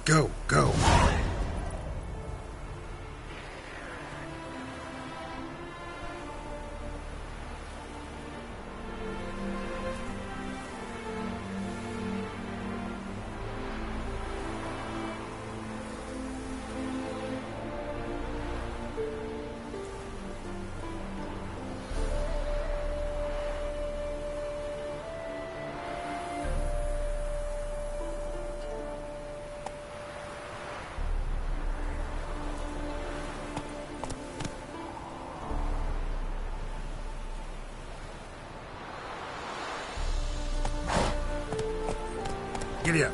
Go, go. Giddy up.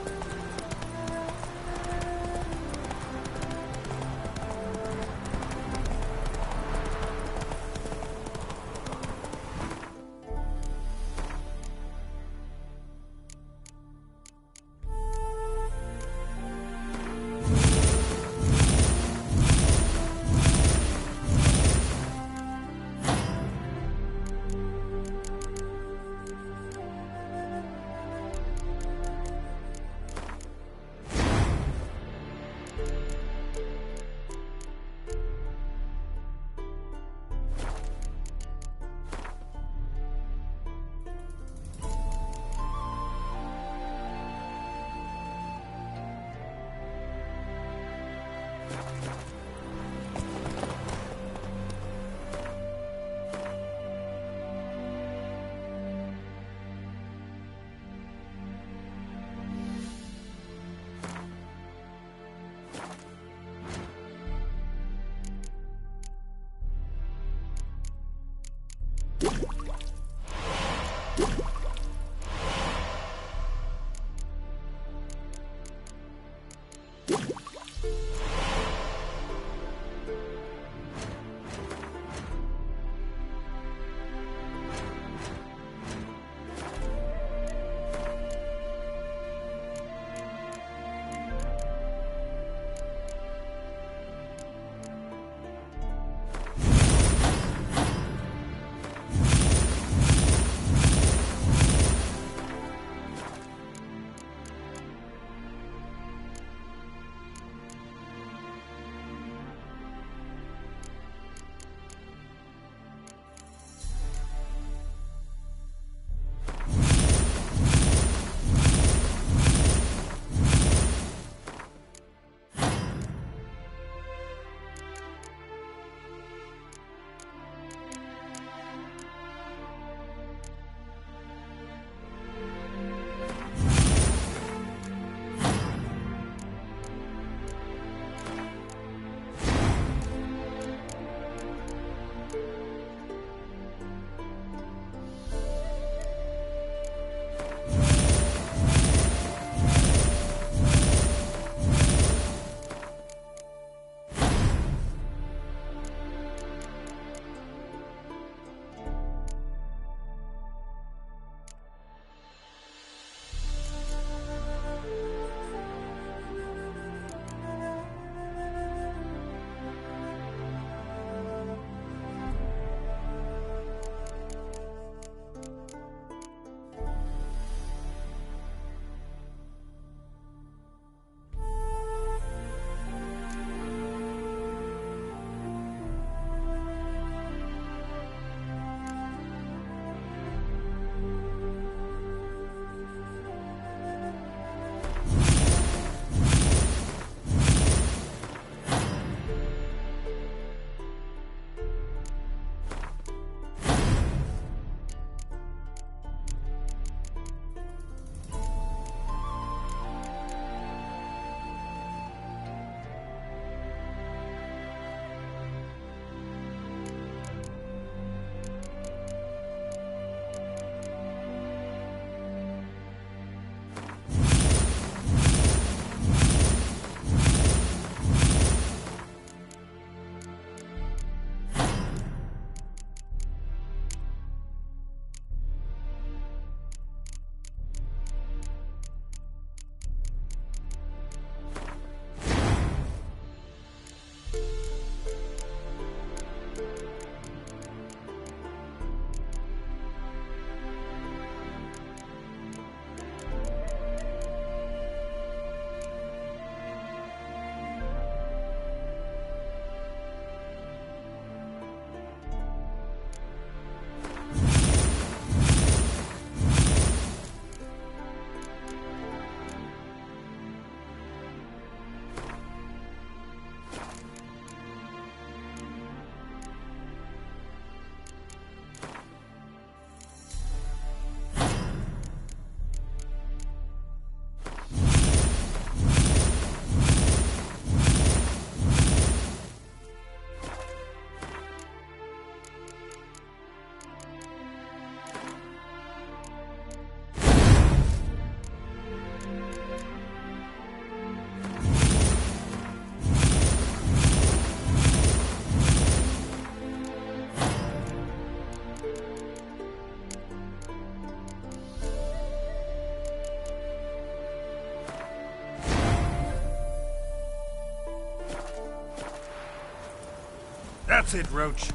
That's it, Roach.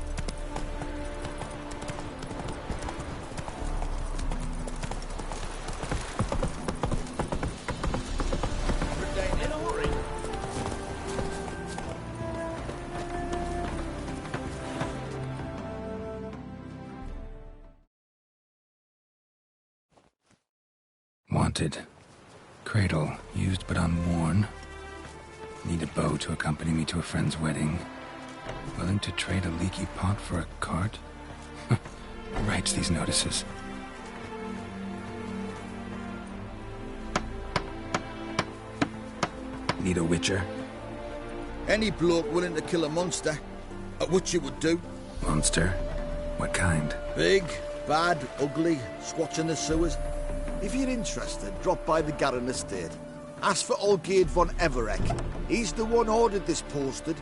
In a hurry. Wanted. Cradle, used but unworn. Need a bow to accompany me to a friend's wedding. Willing to trade a leaky pot for a cart? Who writes these notices? Need a witcher? Any bloke willing to kill a monster, at which you would do. Monster? What kind? Big, bad, ugly, squats in the sewers. If you're interested, drop by the Garren estate. Ask for Olgierd von Evereck. He's the one ordered this posted.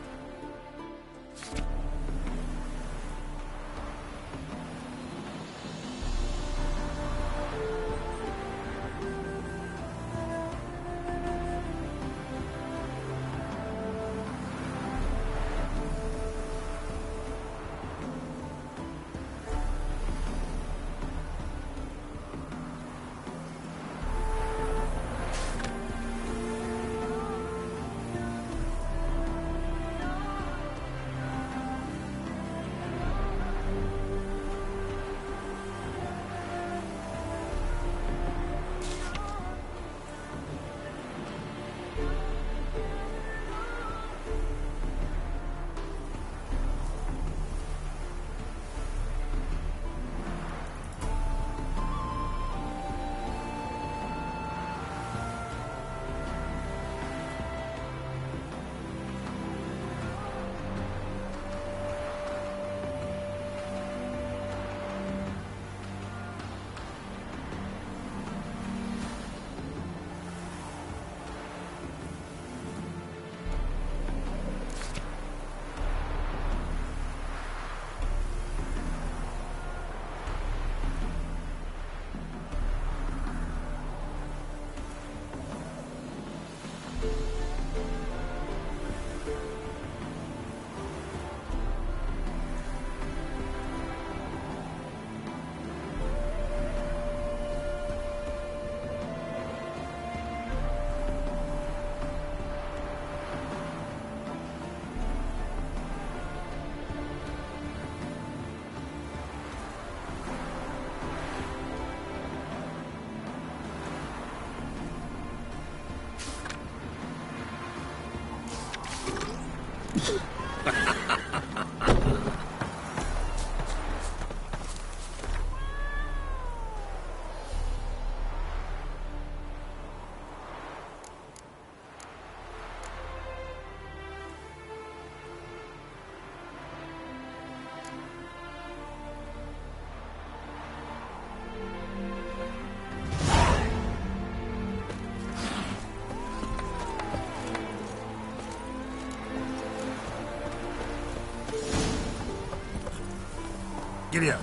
Giddy up.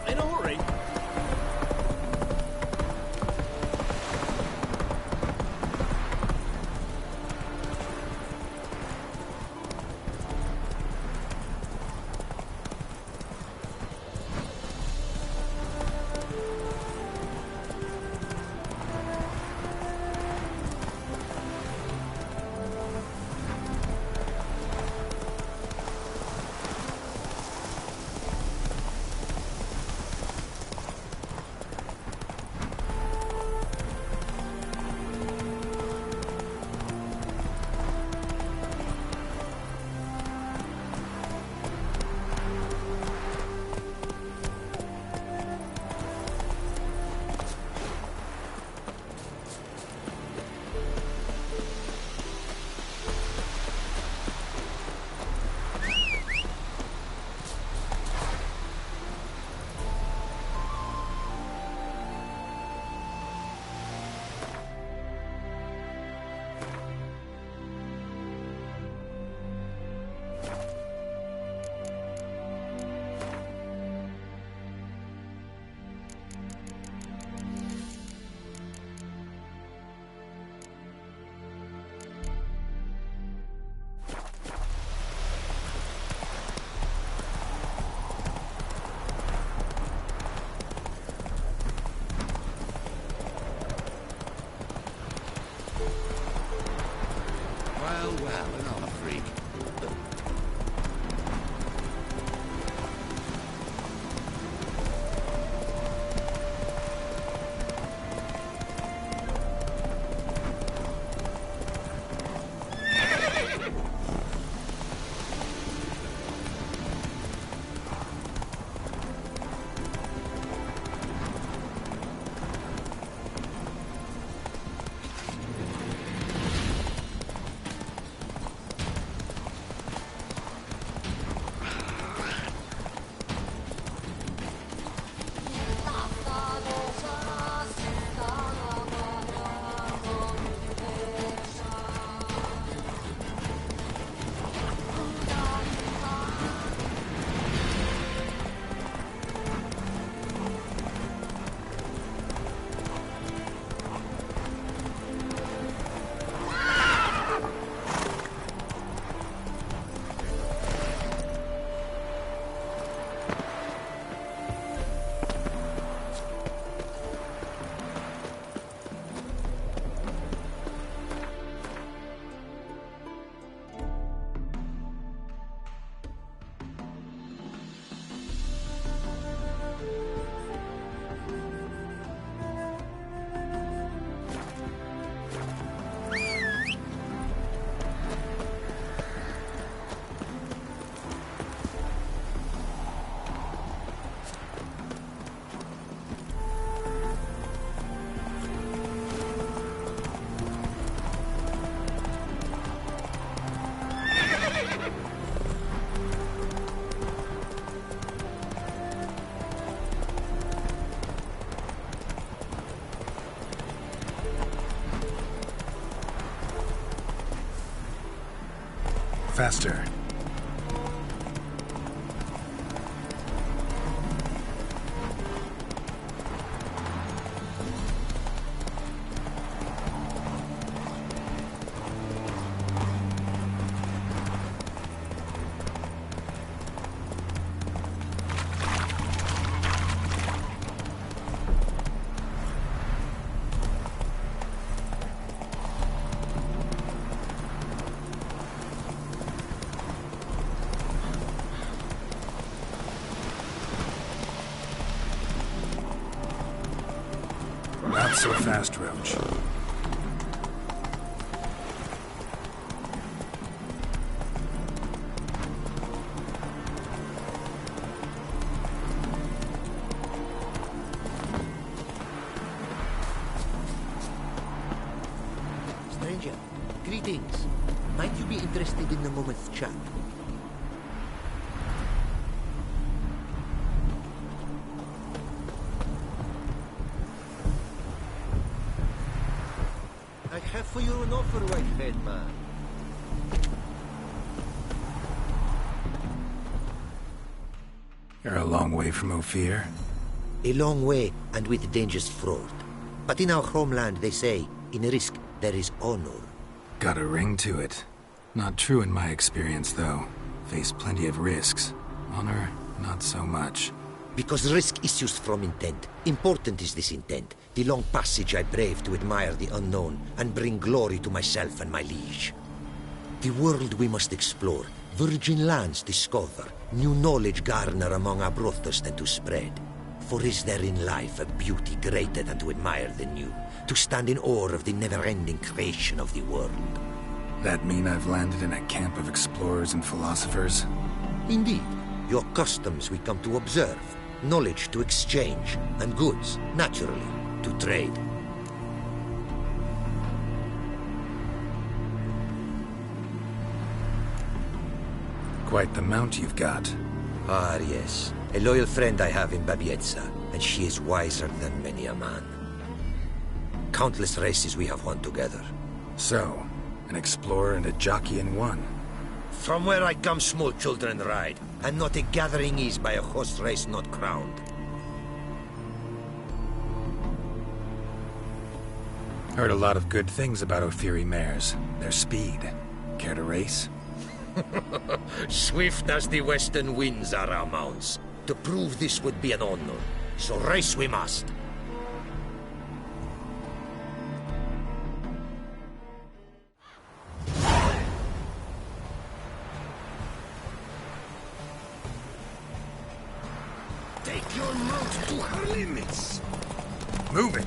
In a hurry. Faster. Not so fast, Roach. Stranger, greetings. Might you be interested in a moment's chat? I have for you an offer, white-haired man. You're a long way from Ophir. A long way, and with dangers fraught. But in our homeland, they say, in risk there is honor. Got a ring to it. Not true in my experience, though. Faced plenty of risks. Honor, not so much. Because risk issues from intent. Important is this intent. The long passage I brave to admire the unknown and bring glory to myself and my liege. The world we must explore, virgin lands discover, new knowledge garner among our brothers and to spread. For is there in life a beauty greater than to admire the new, to stand in awe of the never-ending creation of the world? That mean I've landed in a camp of explorers and philosophers? Indeed, your customs we come to observe, knowledge to exchange, and goods, naturally, to trade. Quite the mount you've got. Ah, yes. A loyal friend I have in Babietza, and she is wiser than many a man. Countless races we have won together. So, an explorer and a jockey in one. From where I come, small children ride, and not a gathering is by a horse race not crowned. Heard a lot of good things about Ophiri mares. Their speed. Care to race? Swift as the western winds are our mounts. To prove this would be an honor, so race we must. Take your mount to her limits. Move it!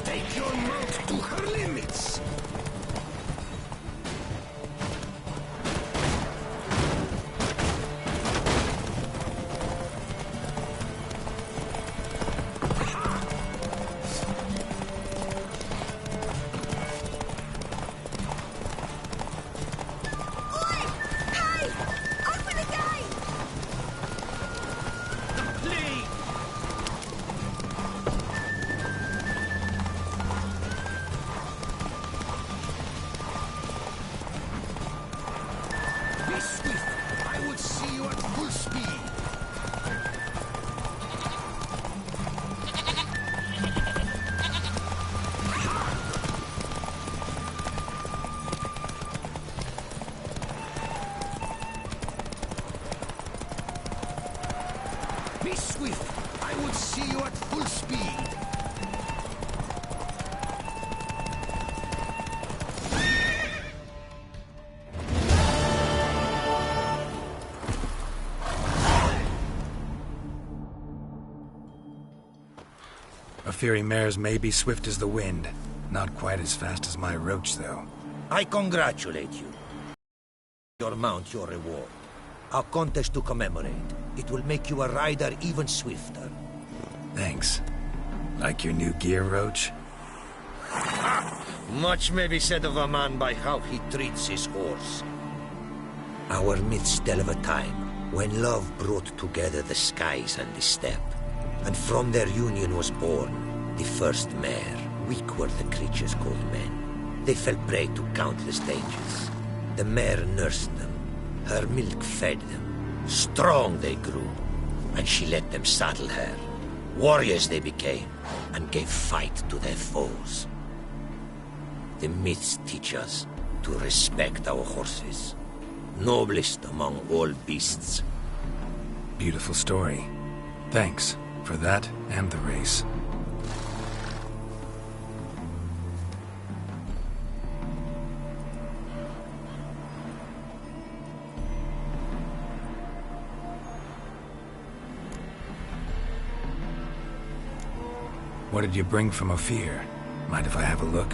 Take your mount to her limits. Be swift. I would see you at full speed. Be swift. I would see you at full speed. Ophiri mares may be swift as the wind. Not quite as fast as my roach, though. I congratulate you. Your mount, your reward. Our contest to commemorate. It will make you a rider even swifter. Thanks. Like your new gear, Roach? Much may be said of a man by how he treats his horse. Our myths tell of a time when love brought together the skies and the steppe, and from their union was born the first mare. Weak were the creatures called men. They fell prey to countless dangers. The mare nursed them, her milk fed them. Strong they grew, and she let them saddle her. Warriors they became, and gave fight to their foes. The myths teach us to respect our horses, noblest among all beasts. Beautiful story. Thanks for that and the race. What did you bring from Ophir? Mind if I have a look?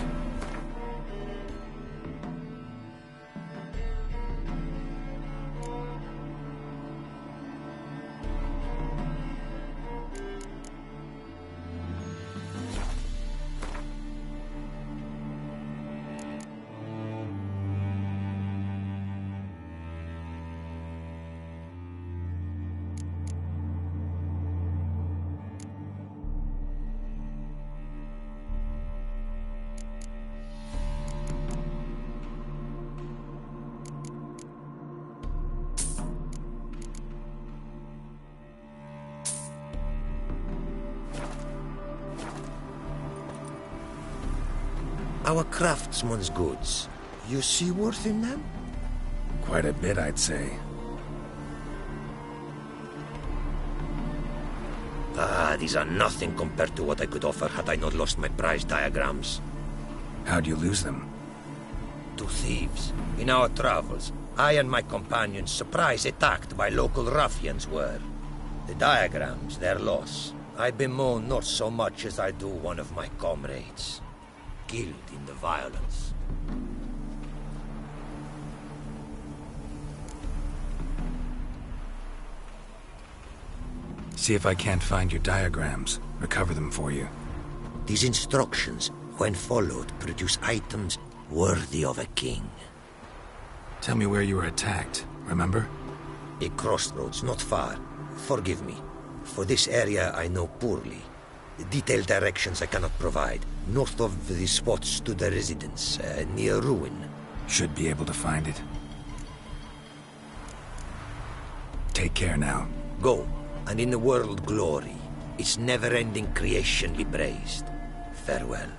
Our craftsman's goods. You see worth in them? Quite a bit, I'd say. These are nothing compared to what I could offer had I not lost my prize diagrams. How'd you lose them? To thieves. In our travels, I and my companions surprise attacked by local ruffians were. The diagrams, their loss. I bemoan not so much as I do one of my comrades, killed in the violence. See if I can't find your diagrams. Recover them for you. These instructions, when followed, produce items worthy of a king. Tell me where you were attacked, remember? A crossroads, not far. Forgive me. For this area I know poorly. Detailed directions I cannot provide. North of the spot stood a residence, near ruin. Should be able to find it. Take care now. Go, and in the world glory, its never-ending creation be praised. Farewell.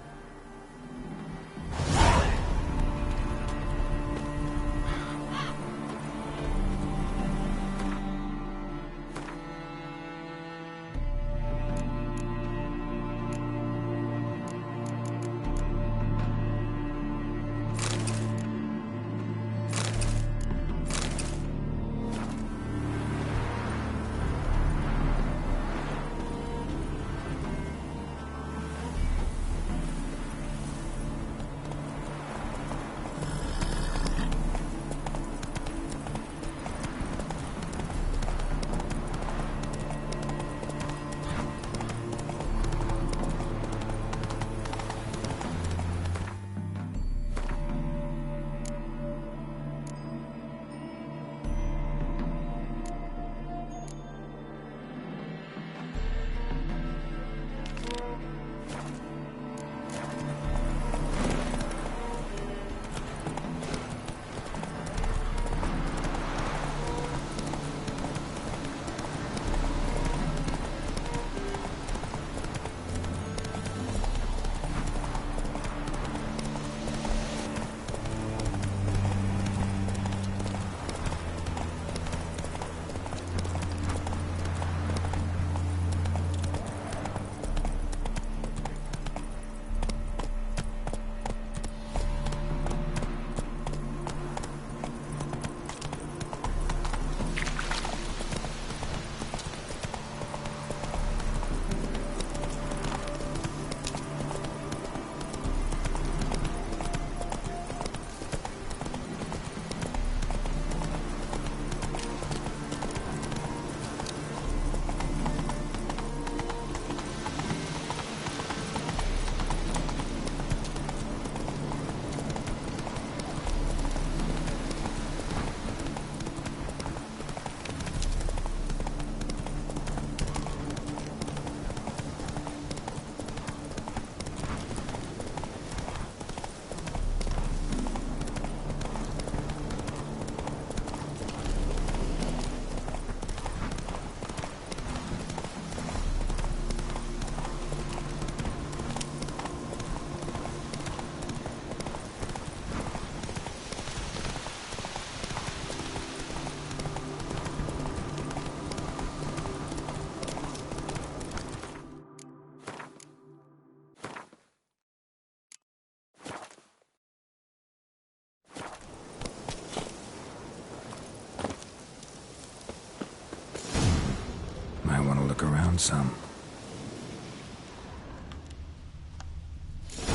want to look around some.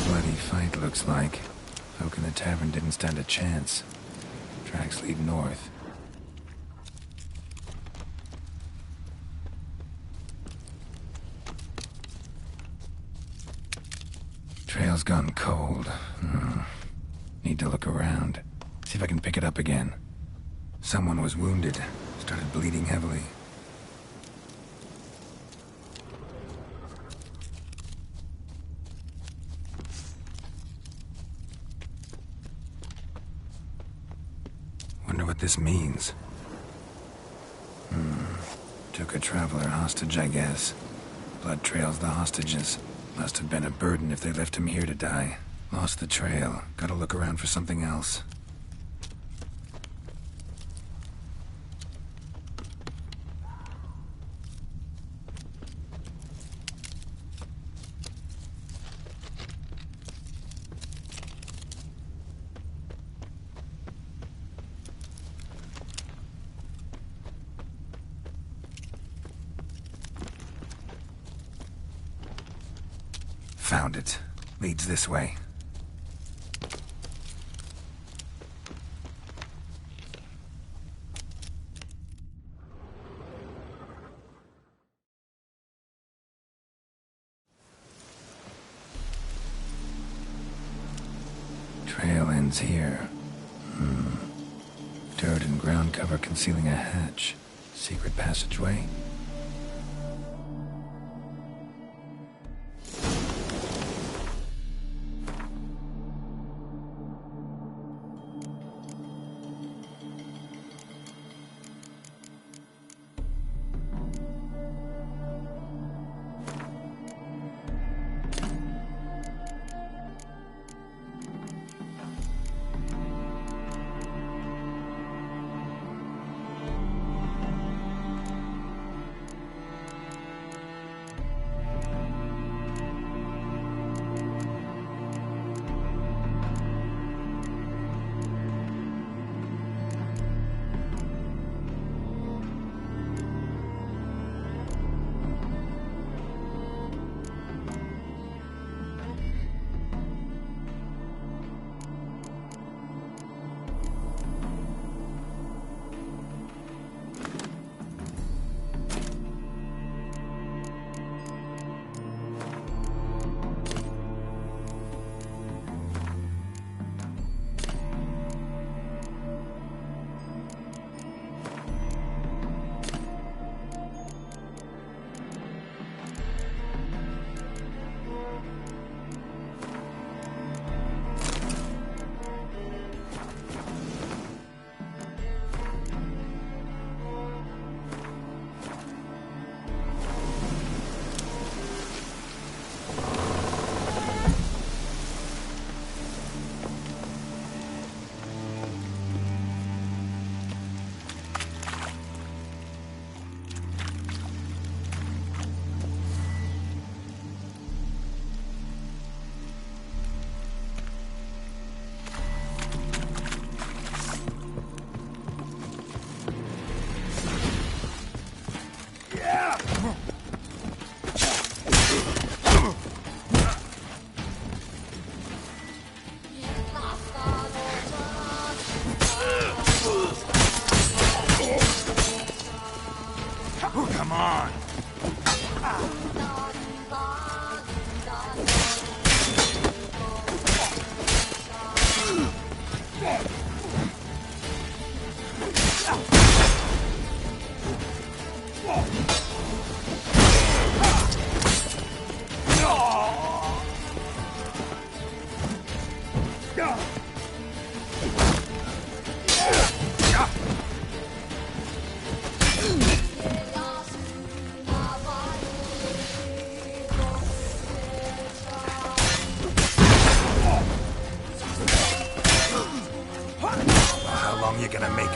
Bloody fight, looks like. Folk in the tavern didn't stand a chance. Tracks lead north. Trail's gone cold. Need to look around. See if I can pick it up again. Someone was wounded. Started bleeding heavily. Wonder what this means. Took a traveler hostage, I guess. Blood trails the hostages. Must have been a burden if they left him here to die. Lost the trail. Gotta look around for something else. Found it. Leads this way. Trail ends here. Dirt and ground cover concealing a hatch. Secret passageway? Come on! How long you gonna make me?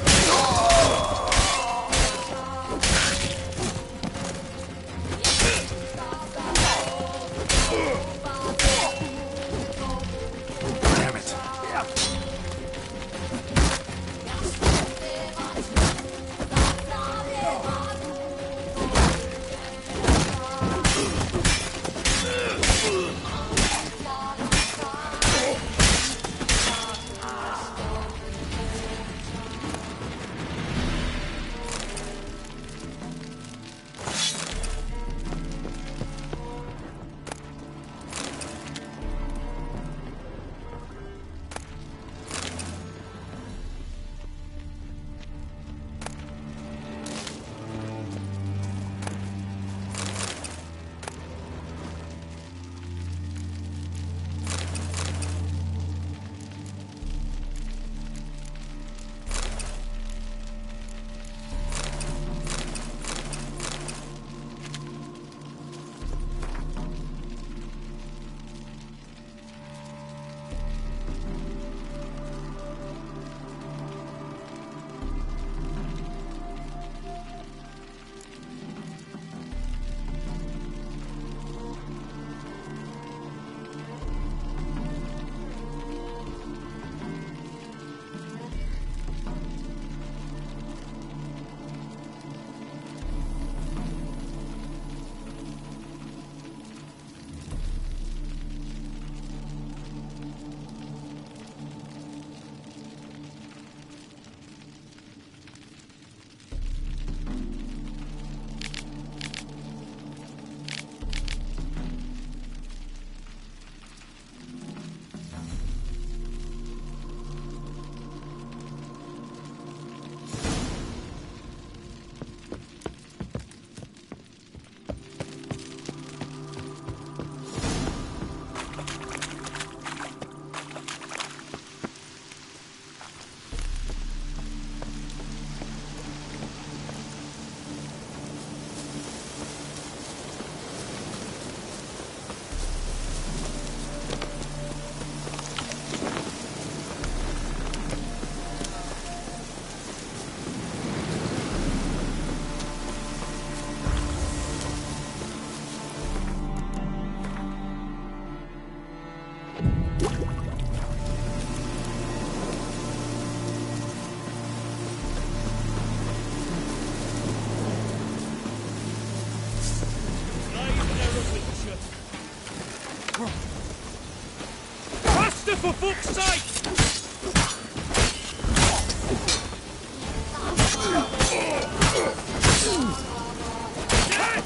for fuck's sake!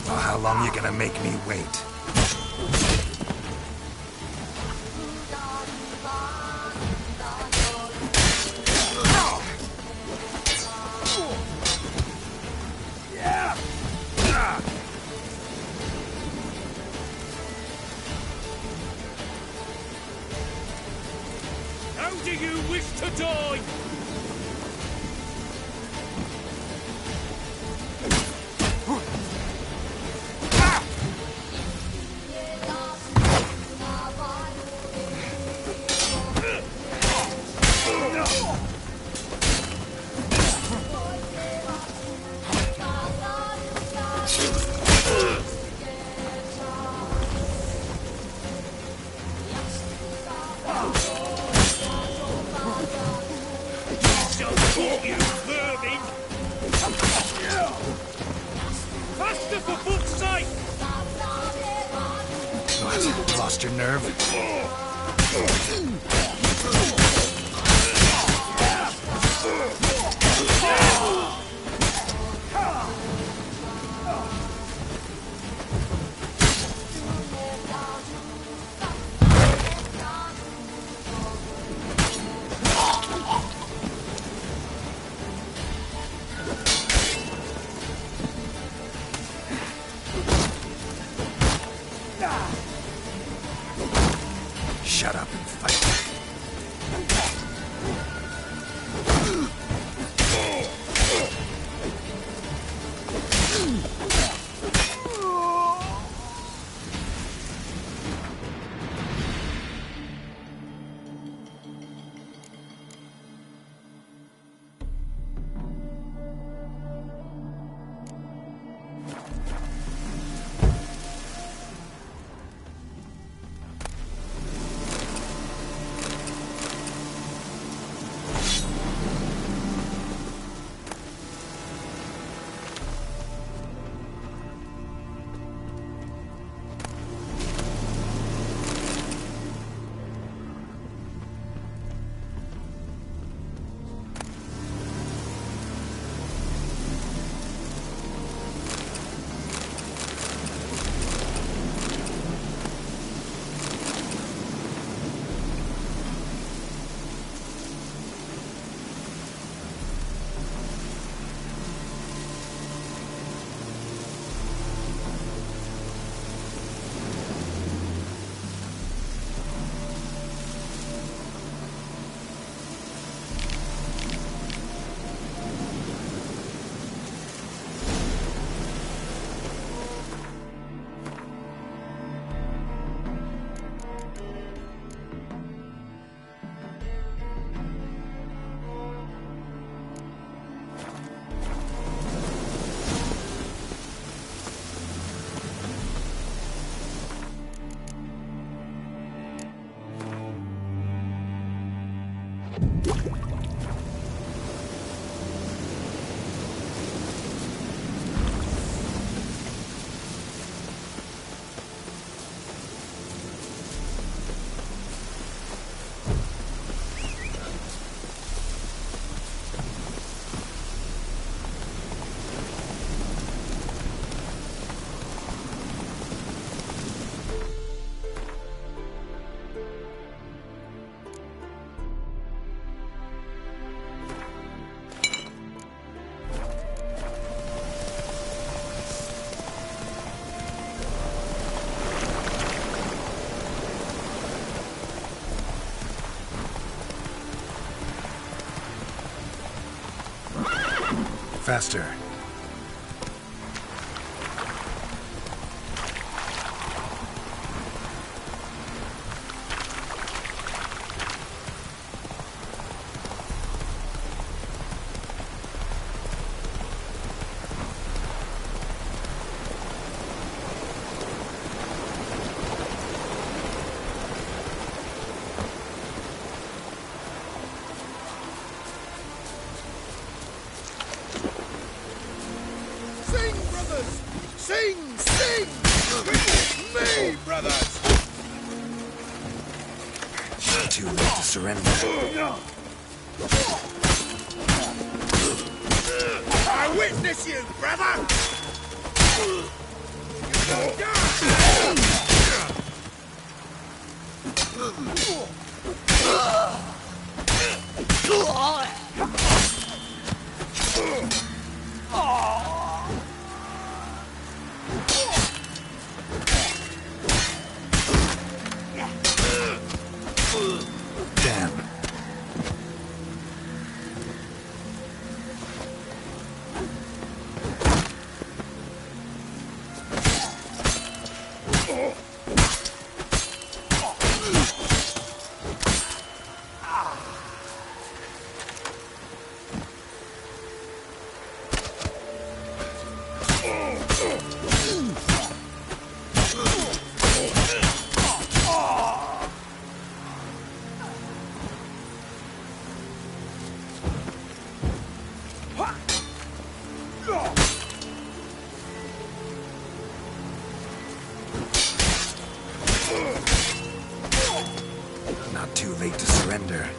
Oh, how long you gonna make me wait? How do you wish to die? You vermin! Faster for fuck's sake! What? Lost your nerve? Shut up and fight. Faster. too late to surrender. I witness you, brother! Damn. Not too late to surrender.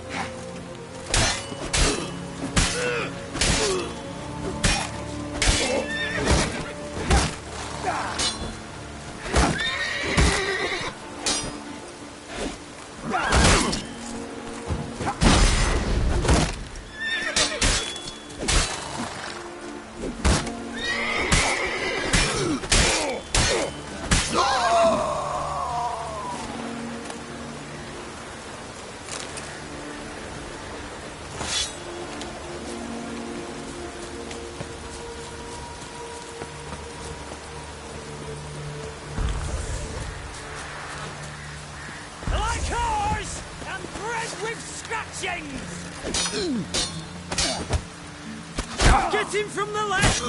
Like ours, and bred with scratchings! Get him from the left!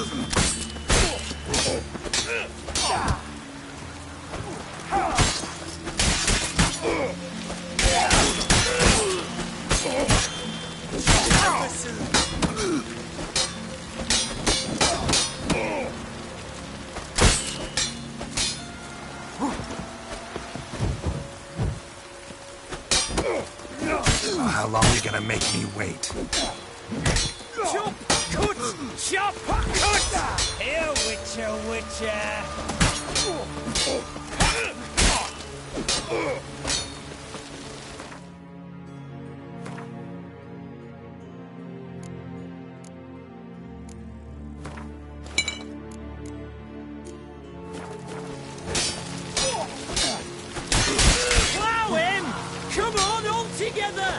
Oh, how long are you gonna make me wait? Chop, cut, chop, cut! Here, Witcher, Witcher! Plow him! Come on, all together!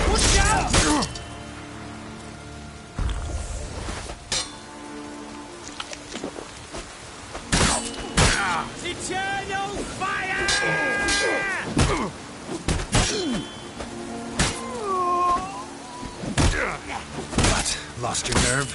Watch out! Eternal fire! What? Lost your nerve?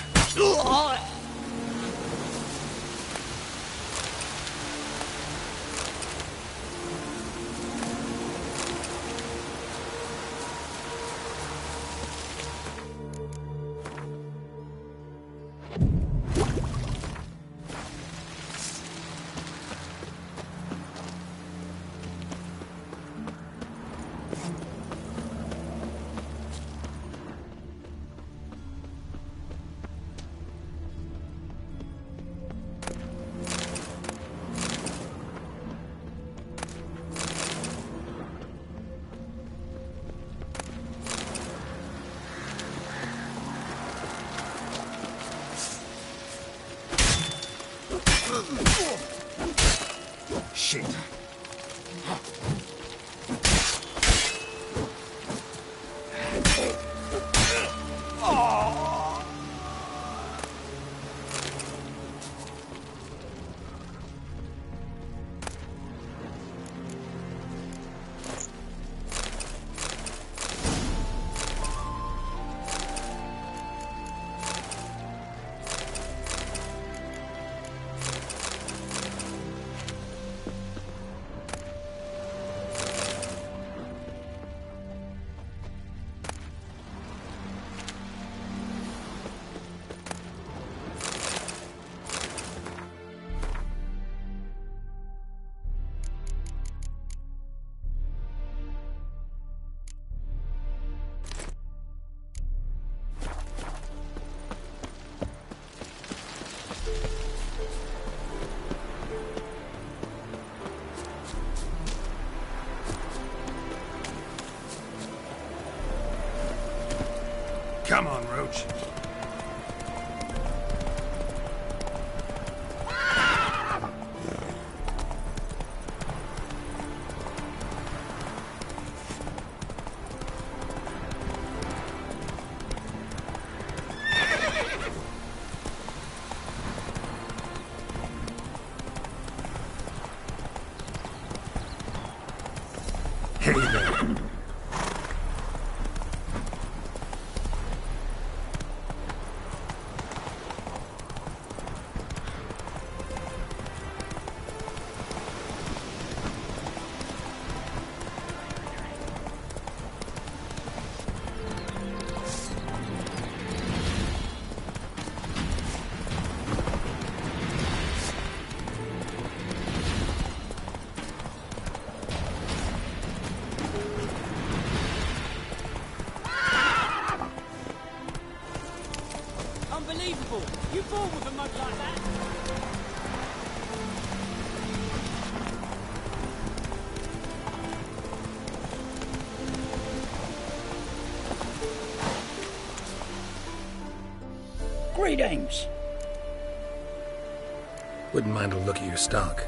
Come on, Roach. Hey there. Unbelievable! You born with a mug like that? Greetings. Wouldn't mind a look at your stock.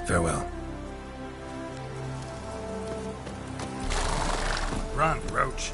Farewell. Run, Roach.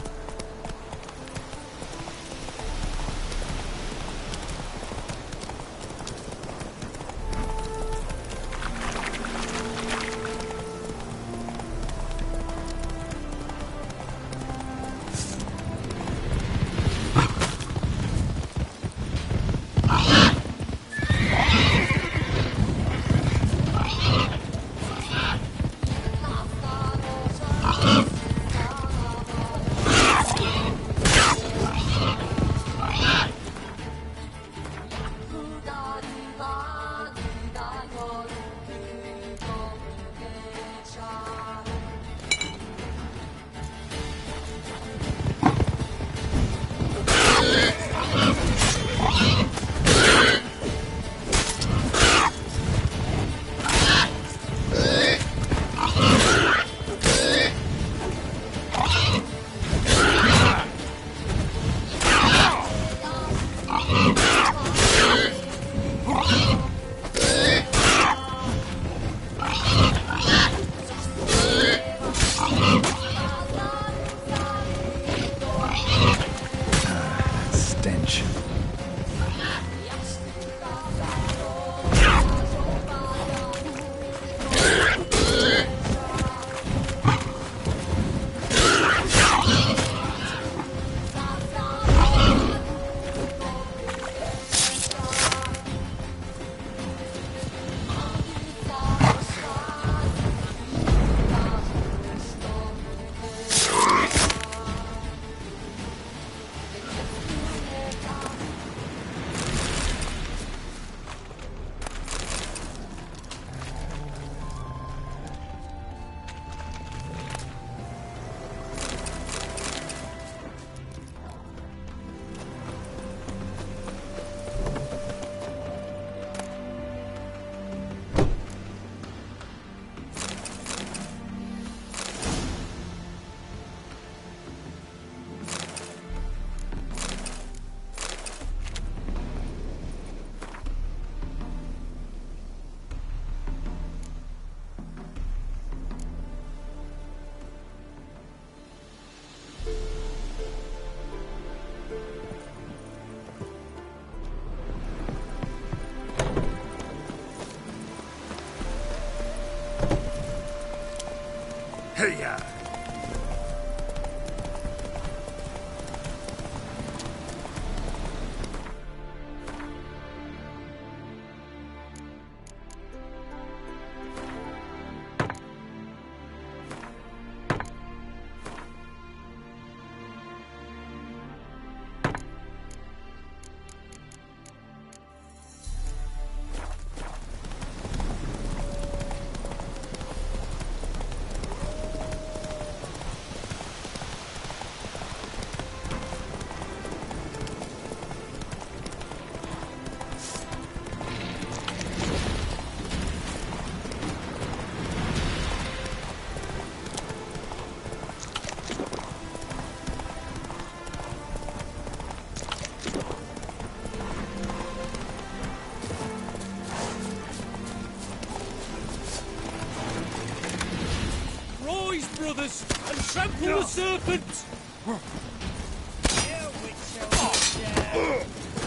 Trample the serpent!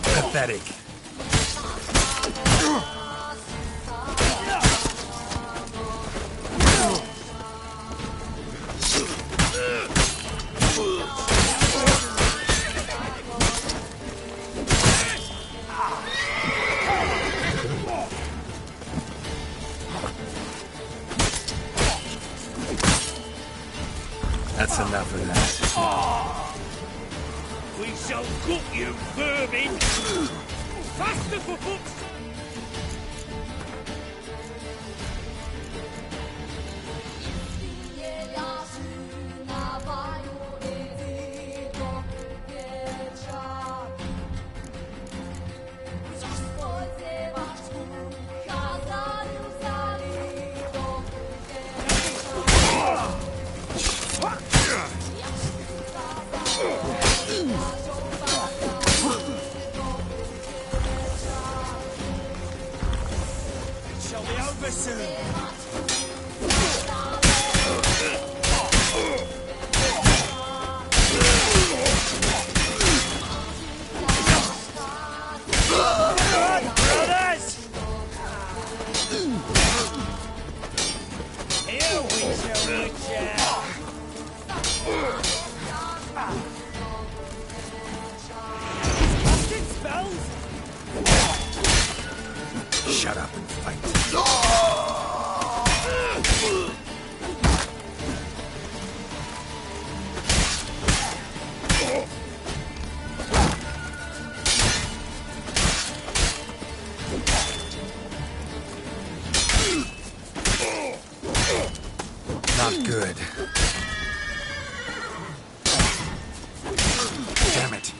Pathetic. That's enough of that. We shall cook you, vermin! Faster for foot! Shall be over soon. Brothers! Here we shall reach casting spells? Shut up and fight. Not good. Damn it.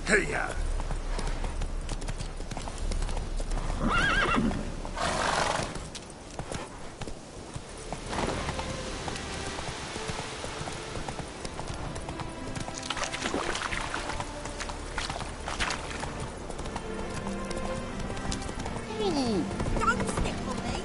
Hey, Ooh, don't stick on me.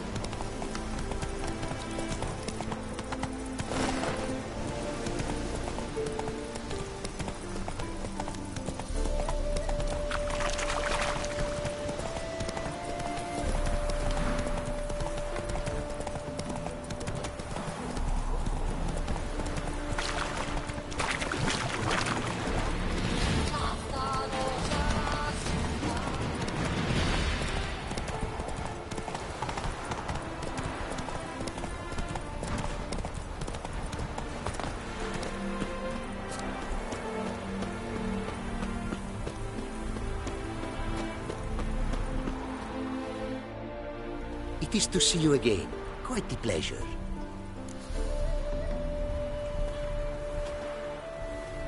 It is to see you again. Quite the pleasure.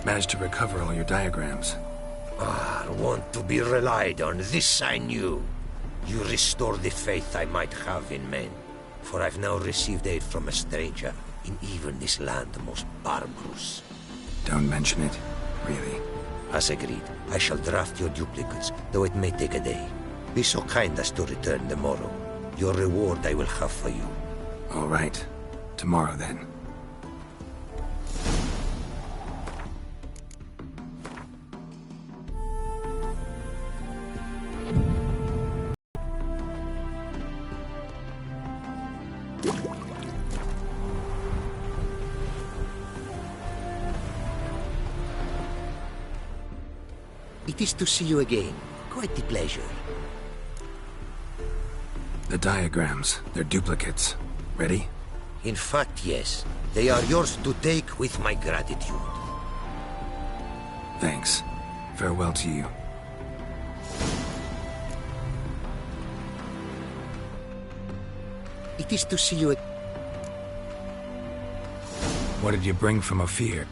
Managed to recover all your diagrams. Want to be relied on. This I knew. You restore the faith I might have in men. For I've now received aid from a stranger, in even this land most barbarous. Don't mention it, really. As agreed, I shall draft your duplicates, though it may take a day. Be so kind as to return tomorrow. Your reward I will have for you. All right. Tomorrow, then. It is to see you again. Quite the pleasure. The diagrams, they're duplicates. Ready? In fact, yes. They are yours to take with my gratitude. Thanks. Farewell to you. It is to see you again. What did you bring from Ophir?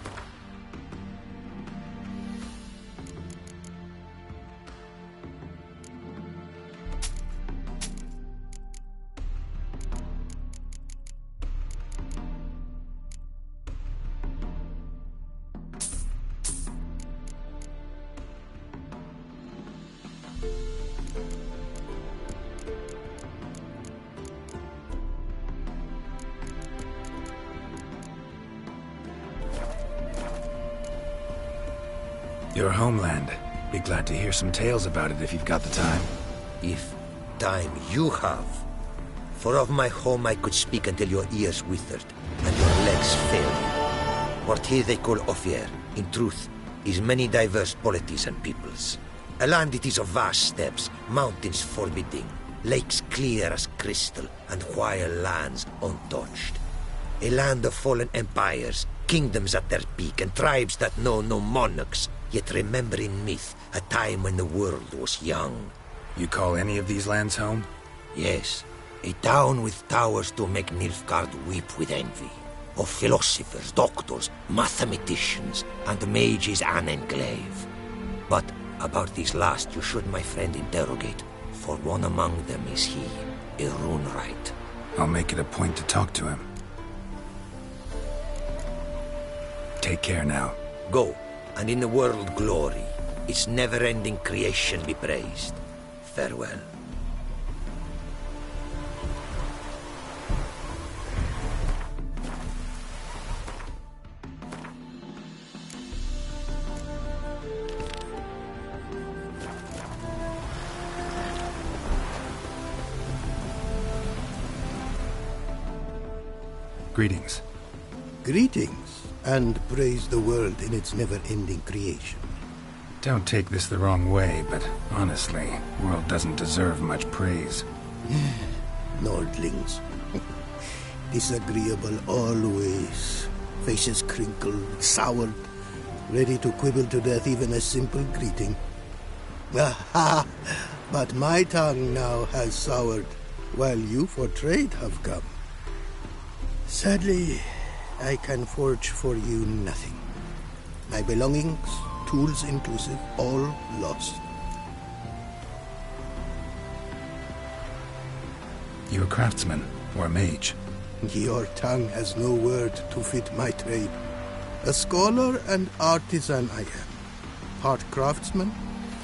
Your homeland. Be glad to hear some tales about it if you've got the time. If time you have. For of my home I could speak until your ears withered, and your legs failed you. What here they call Ophir, in truth, is many diverse polities and peoples. A land it is of vast steppes, mountains forbidding, lakes clear as crystal, and wild lands untouched. A land of fallen empires, kingdoms at their peak, and tribes that know no monarchs, yet remember in myth a time when the world was young. You call any of these lands home? Yes, a town with towers to make Nilfgaard weep with envy. Of philosophers, doctors, mathematicians, and mages an enclave. But about these last you should, my friend, interrogate, for one among them is he, a Runewright. I'll make it a point to talk to him. Take care now. Go, and in the world glory, its never-ending creation be praised. Farewell. Greetings. Greetings, and praise the world in its never-ending creation. Don't take this the wrong way, but honestly, world doesn't deserve much praise. Nordlings. Disagreeable always. Faces crinkled, soured, ready to quibble to death even a simple greeting. Aha! But my tongue now has soured, while you for trade have come. Sadly, I can forge for you nothing. My belongings, tools inclusive, all lost. You a craftsman or a mage? Your tongue has no word to fit my trade. A scholar and artisan I am. Part craftsman,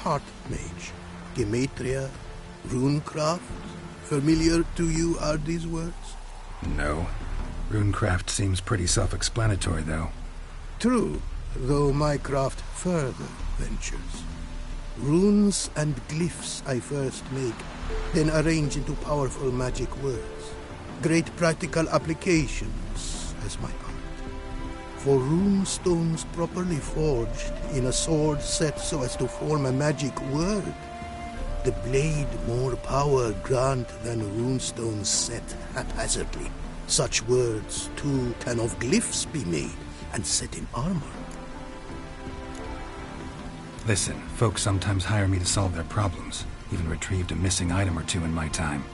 part mage. Gematria, Runecraft? Familiar to you are these words? No. Runecraft seems pretty self-explanatory, though. True, though my craft further ventures. Runes and glyphs I first make, then arrange into powerful magic words. Great practical applications as my art. For rune stones properly forged in a sword set so as to form a magic word, the blade more power grant than runestones set haphazardly. Such words, too, can of glyphs be made and set in armor. Listen, folks sometimes hire me to solve their problems. Even retrieved a missing item or two in my time.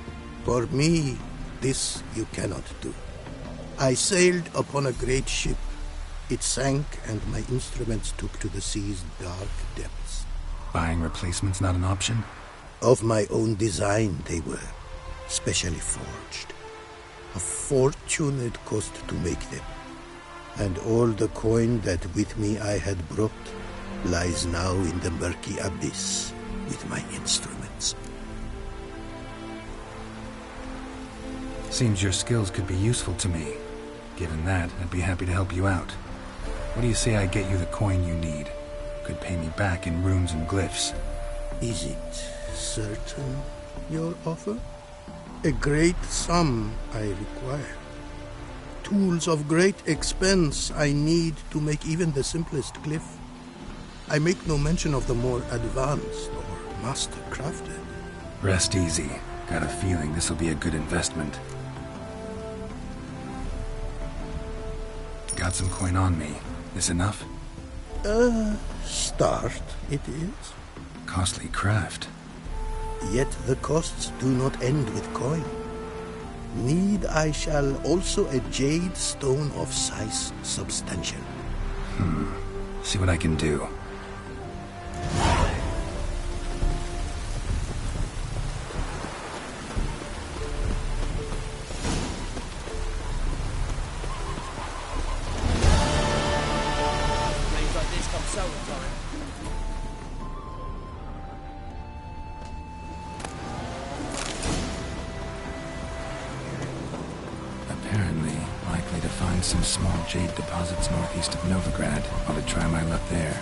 For me, this you cannot do. I sailed upon a great ship. It sank, and my instruments took to the sea's dark depths. Buying replacements not an option? Of my own design they were, specially forged. A fortune it cost to make them. And all the coin that with me I had brought lies now in the murky abyss with my instruments. Seems your skills could be useful to me. Given that, I'd be happy to help you out. What do you say I get you the coin you need? Could pay me back in runes and glyphs. Is it certain, your offer? A great sum I require. Tools of great expense I need to make even the simplest glyph. I make no mention of the more advanced or master-crafted. Rest easy. Got a feeling this'll be a good investment. Got some coin on me. This enough? Start it is. Costly craft. Yet the costs do not end with coin. Need I shall also a jade stone of size substantial. See what I can do. Things like this come so time. Apparently, likely to find some small jade deposits northeast of Novigrad. Ought to try my luck there.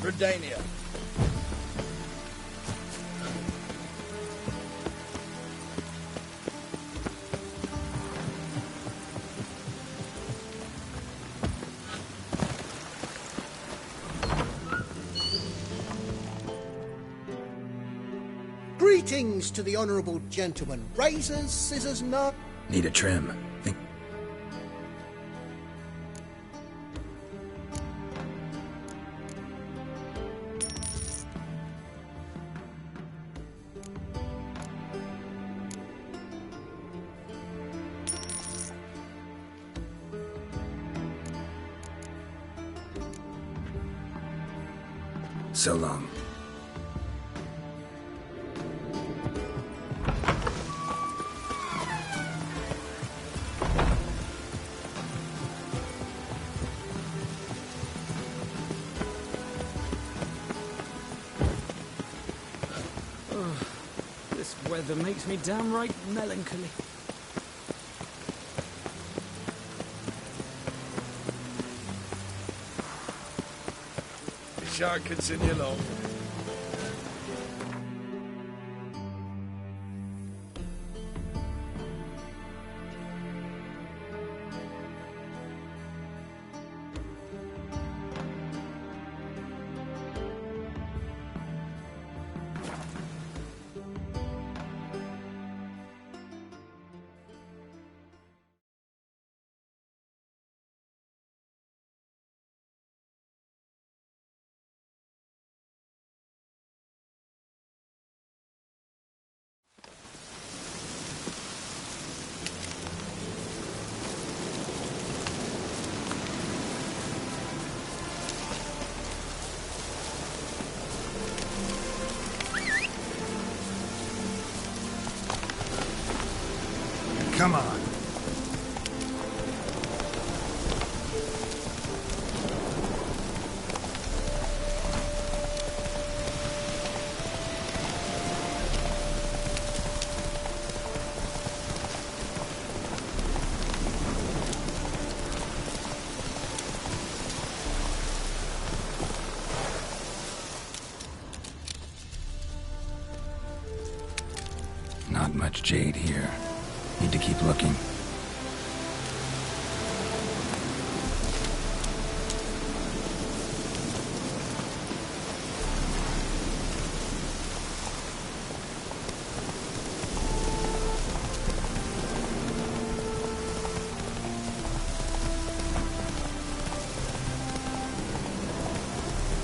Redania. Greetings to the honourable gentleman. Razors, scissors, no... Need a trim. Think. So long. This weather makes me downright melancholy. Shan't continue long. Come on. Not much jade here. Need to keep looking.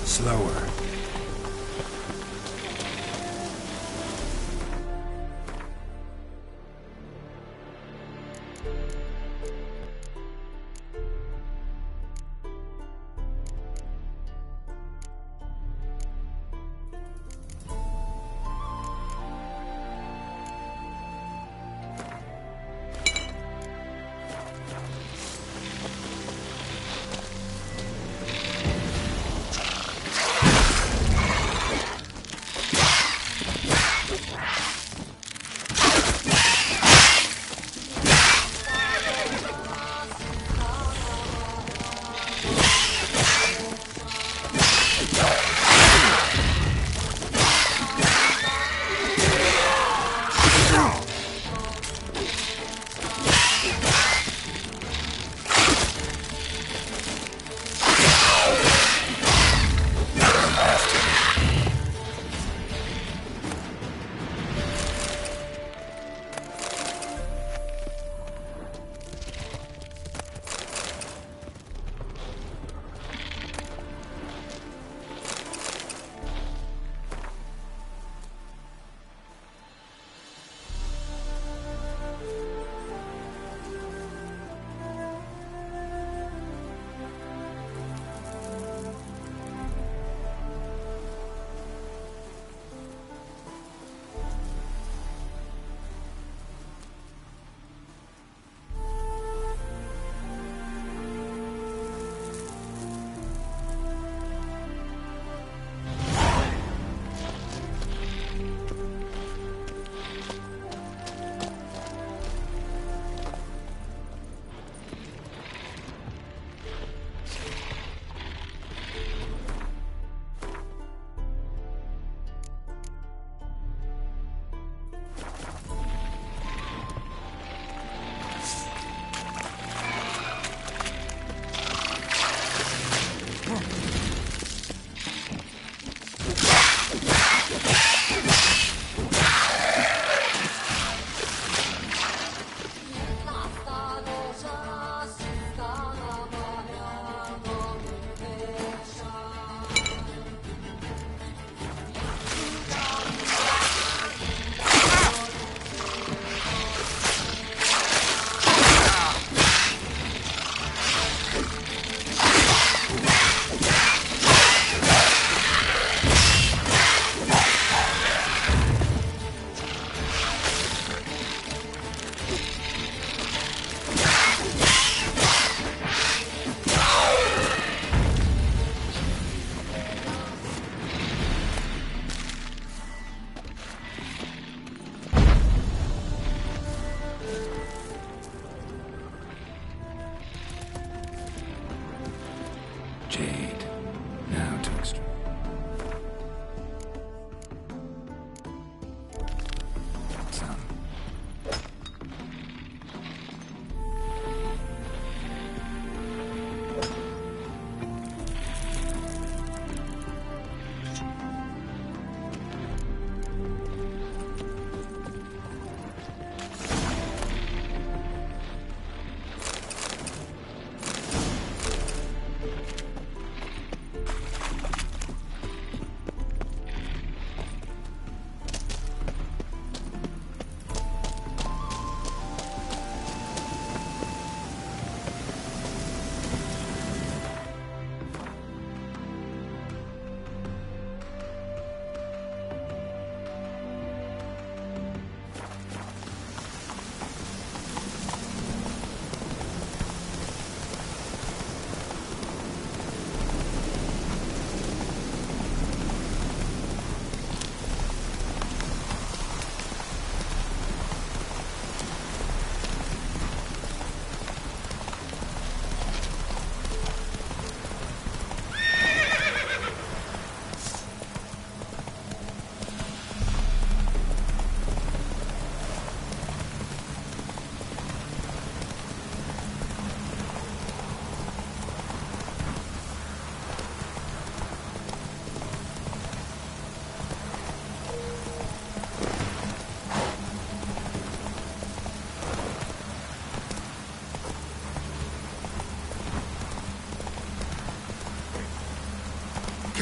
Slower.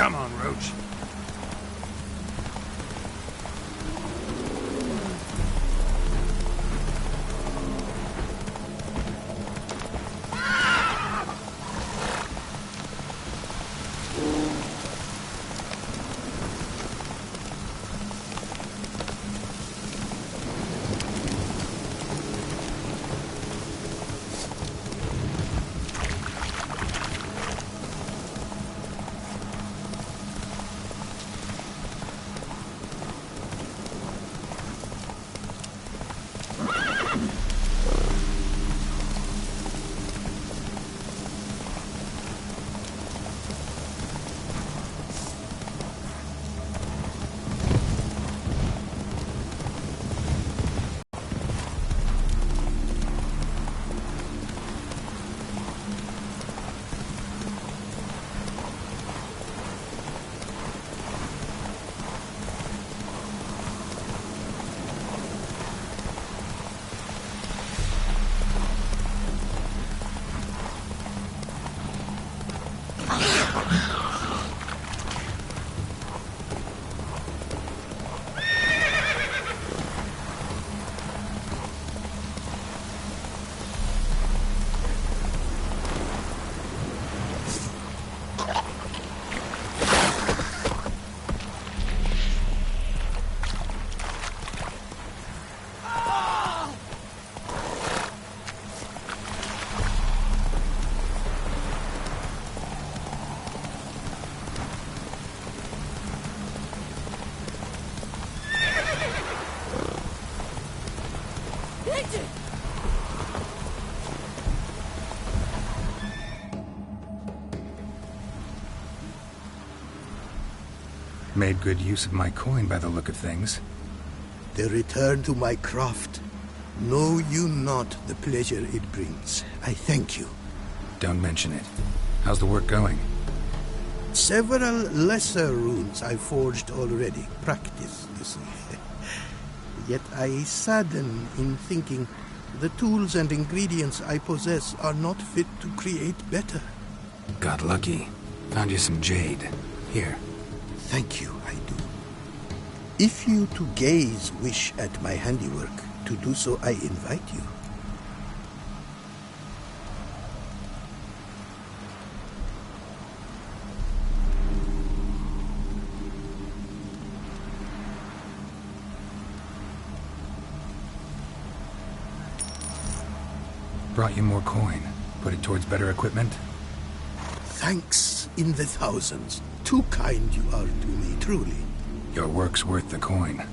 Come on, Roach. Made good use of my coin by the look of things. The return to my craft. Know you not the pleasure it brings. I thank you. Don't mention it. How's the work going? Several lesser runes I forged already. Practice, you see. Yet I sadden in thinking the tools and ingredients I possess are not fit to create better. Got lucky. Found you some jade. Here. Thank you, I do. If you to gaze wish at my handiwork, to do so I invite you. Brought you more coin. Put it towards better equipment? Thanks in the thousands. Too kind you are to me, truly. Your work's worth the coin.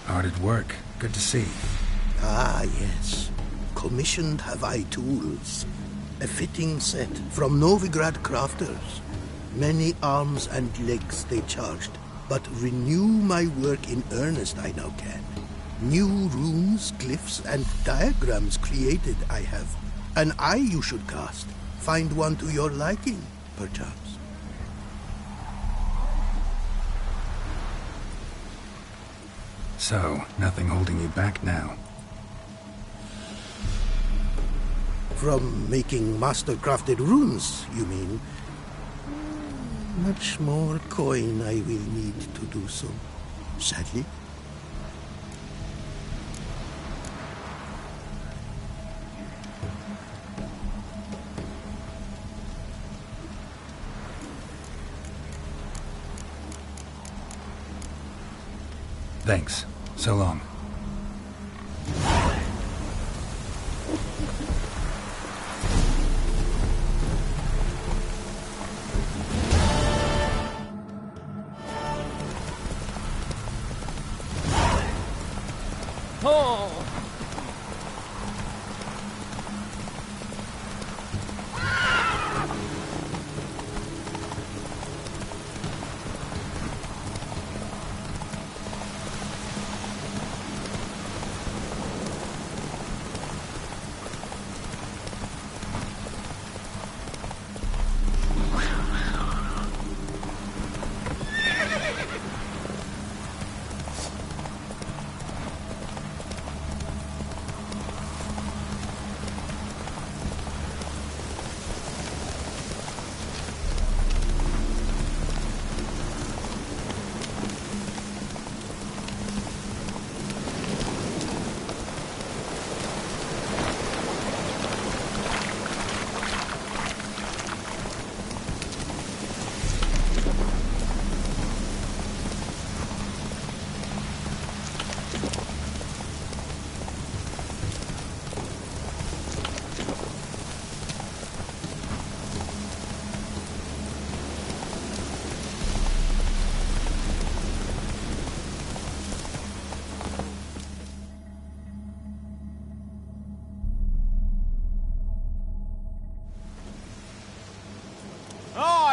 Hard at work. Good to see. Ah, yes. Commissioned have I tools. A fitting set from Novigrad crafters. Many arms and legs they charged, but renew my work in earnest I now can. New runes, glyphs, and diagrams created I have. An eye you should cast. Find one to your liking, perchance. So, nothing holding you back now. From making master-crafted runes, you mean? Much more coin I will need to do so, sadly. Thanks. So long.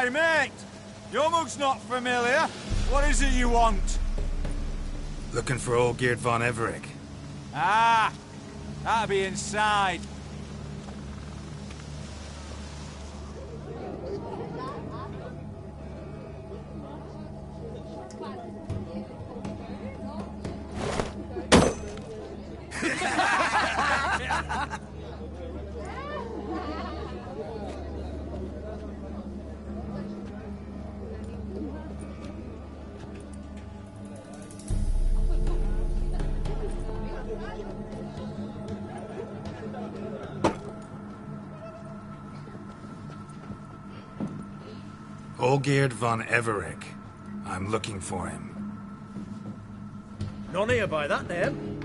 Hey, mate! Your mug's not familiar. What is it you want? Looking for Olgierd von Everec. Ah! That'll be inside. Olgierd von Everec. I'm looking for him. None here by that name.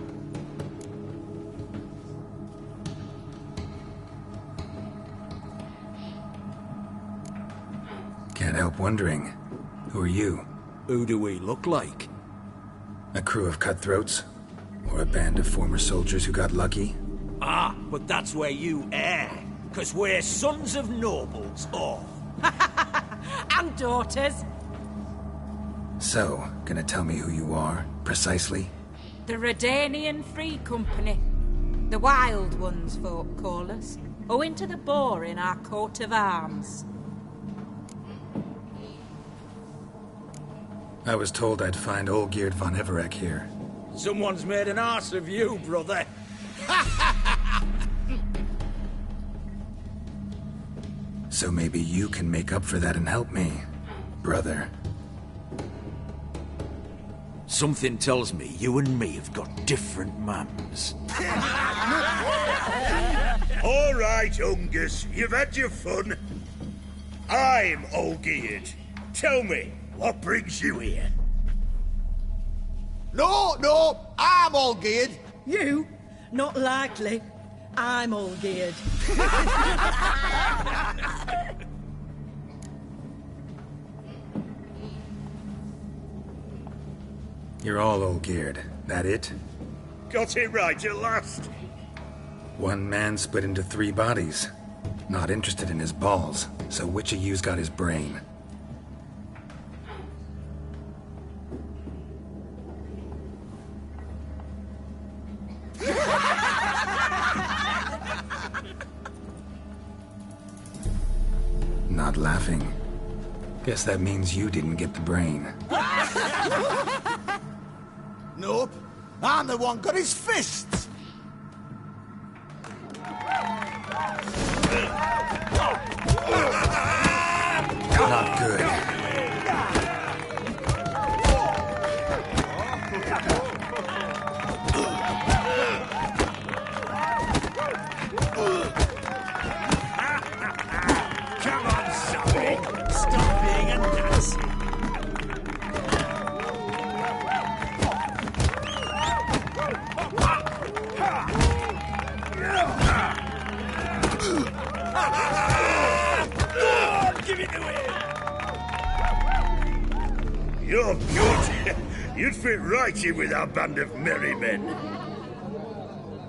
Can't help wondering. Who are you? Who do we look like? A crew of cutthroats? Or a band of former soldiers who got lucky? Ah, but that's where you err. 'Cause we're sons of nobles, all. And daughters. So, gonna tell me who you are, precisely? The Redanian Free Company. The Wild Ones, folk call us. Owing to the boar in our coat of arms. I was told I'd find Olgierd von Everec here. Someone's made an arse of you, brother. So maybe you can make up for that and help me, brother. Something tells me you and me have got different mams. All right, Ungus, you've had your fun. I'm Olgierd. Tell me, what brings you here? No, I'm all geared. You? Not likely. I'm all geared. You're all Olgierd, that it? Got it right at last. One man split into 3 bodies. Not interested in his balls, so which of you's got his brain? Not laughing. Guess that means you didn't get the brain. Nope. I'm the one got his fists. Not good. Come on, Sammy. Stop being a Nazi. Give it to him. You're good. You'd fit right in with our band of merry men.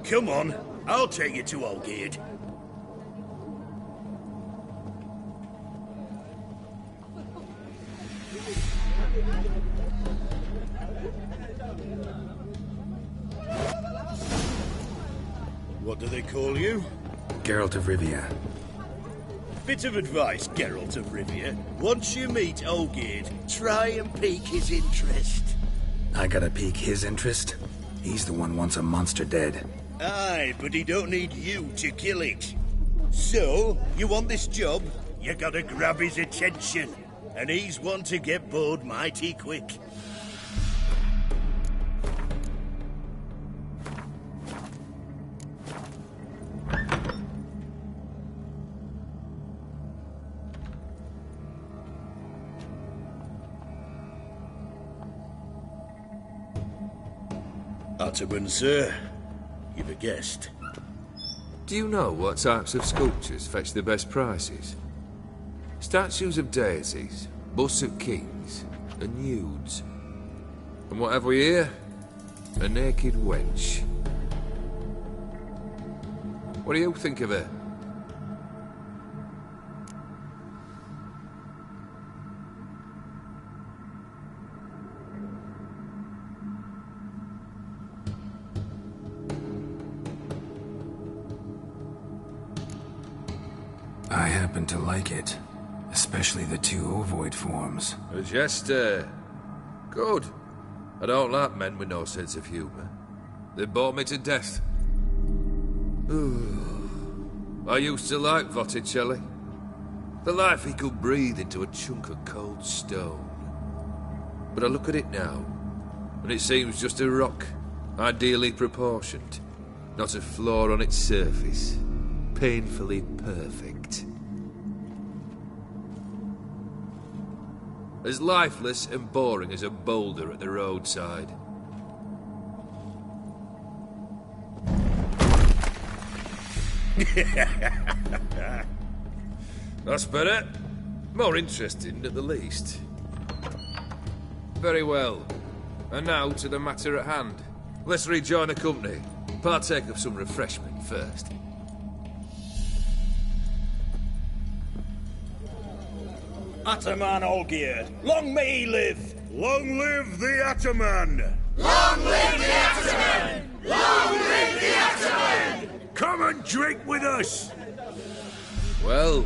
Come on, I'll take you to Olgierd. What do they call you? Geralt of Rivia. Bit of advice, Geralt of Rivia. Once you meet Olgierd, try and pique his interest. I gotta pique his interest? He's the one wants a monster dead. Aye, but he don't need you to kill it. So, you want this job? You gotta grab his attention. And he's one to get bored mighty quick. Ottoman, sir. You've a guest. Do you know what types of sculptures fetch the best prices? Statues of deities, busts of kings, and nudes. And what have we here? A naked wench. What do you think of her? I happen to like it. Especially the two ovoid forms. A jester. Good. I don't like men with no sense of humour. They bore me to death. I used to like Botticelli. The life he could breathe into a chunk of cold stone. But I look at it now, and it seems just a rock, ideally proportioned. Not a flaw on its surface. Painfully perfect. As lifeless and boring as a boulder at the roadside. That's better. More interesting, at the least. Very well. And now to the matter at hand. Let's rejoin the company. Partake of some refreshment first. Ataman Olgierd, long may he live! Long live the Ataman! Long live the Ataman! Long live the Ataman! Come and drink with us! Well,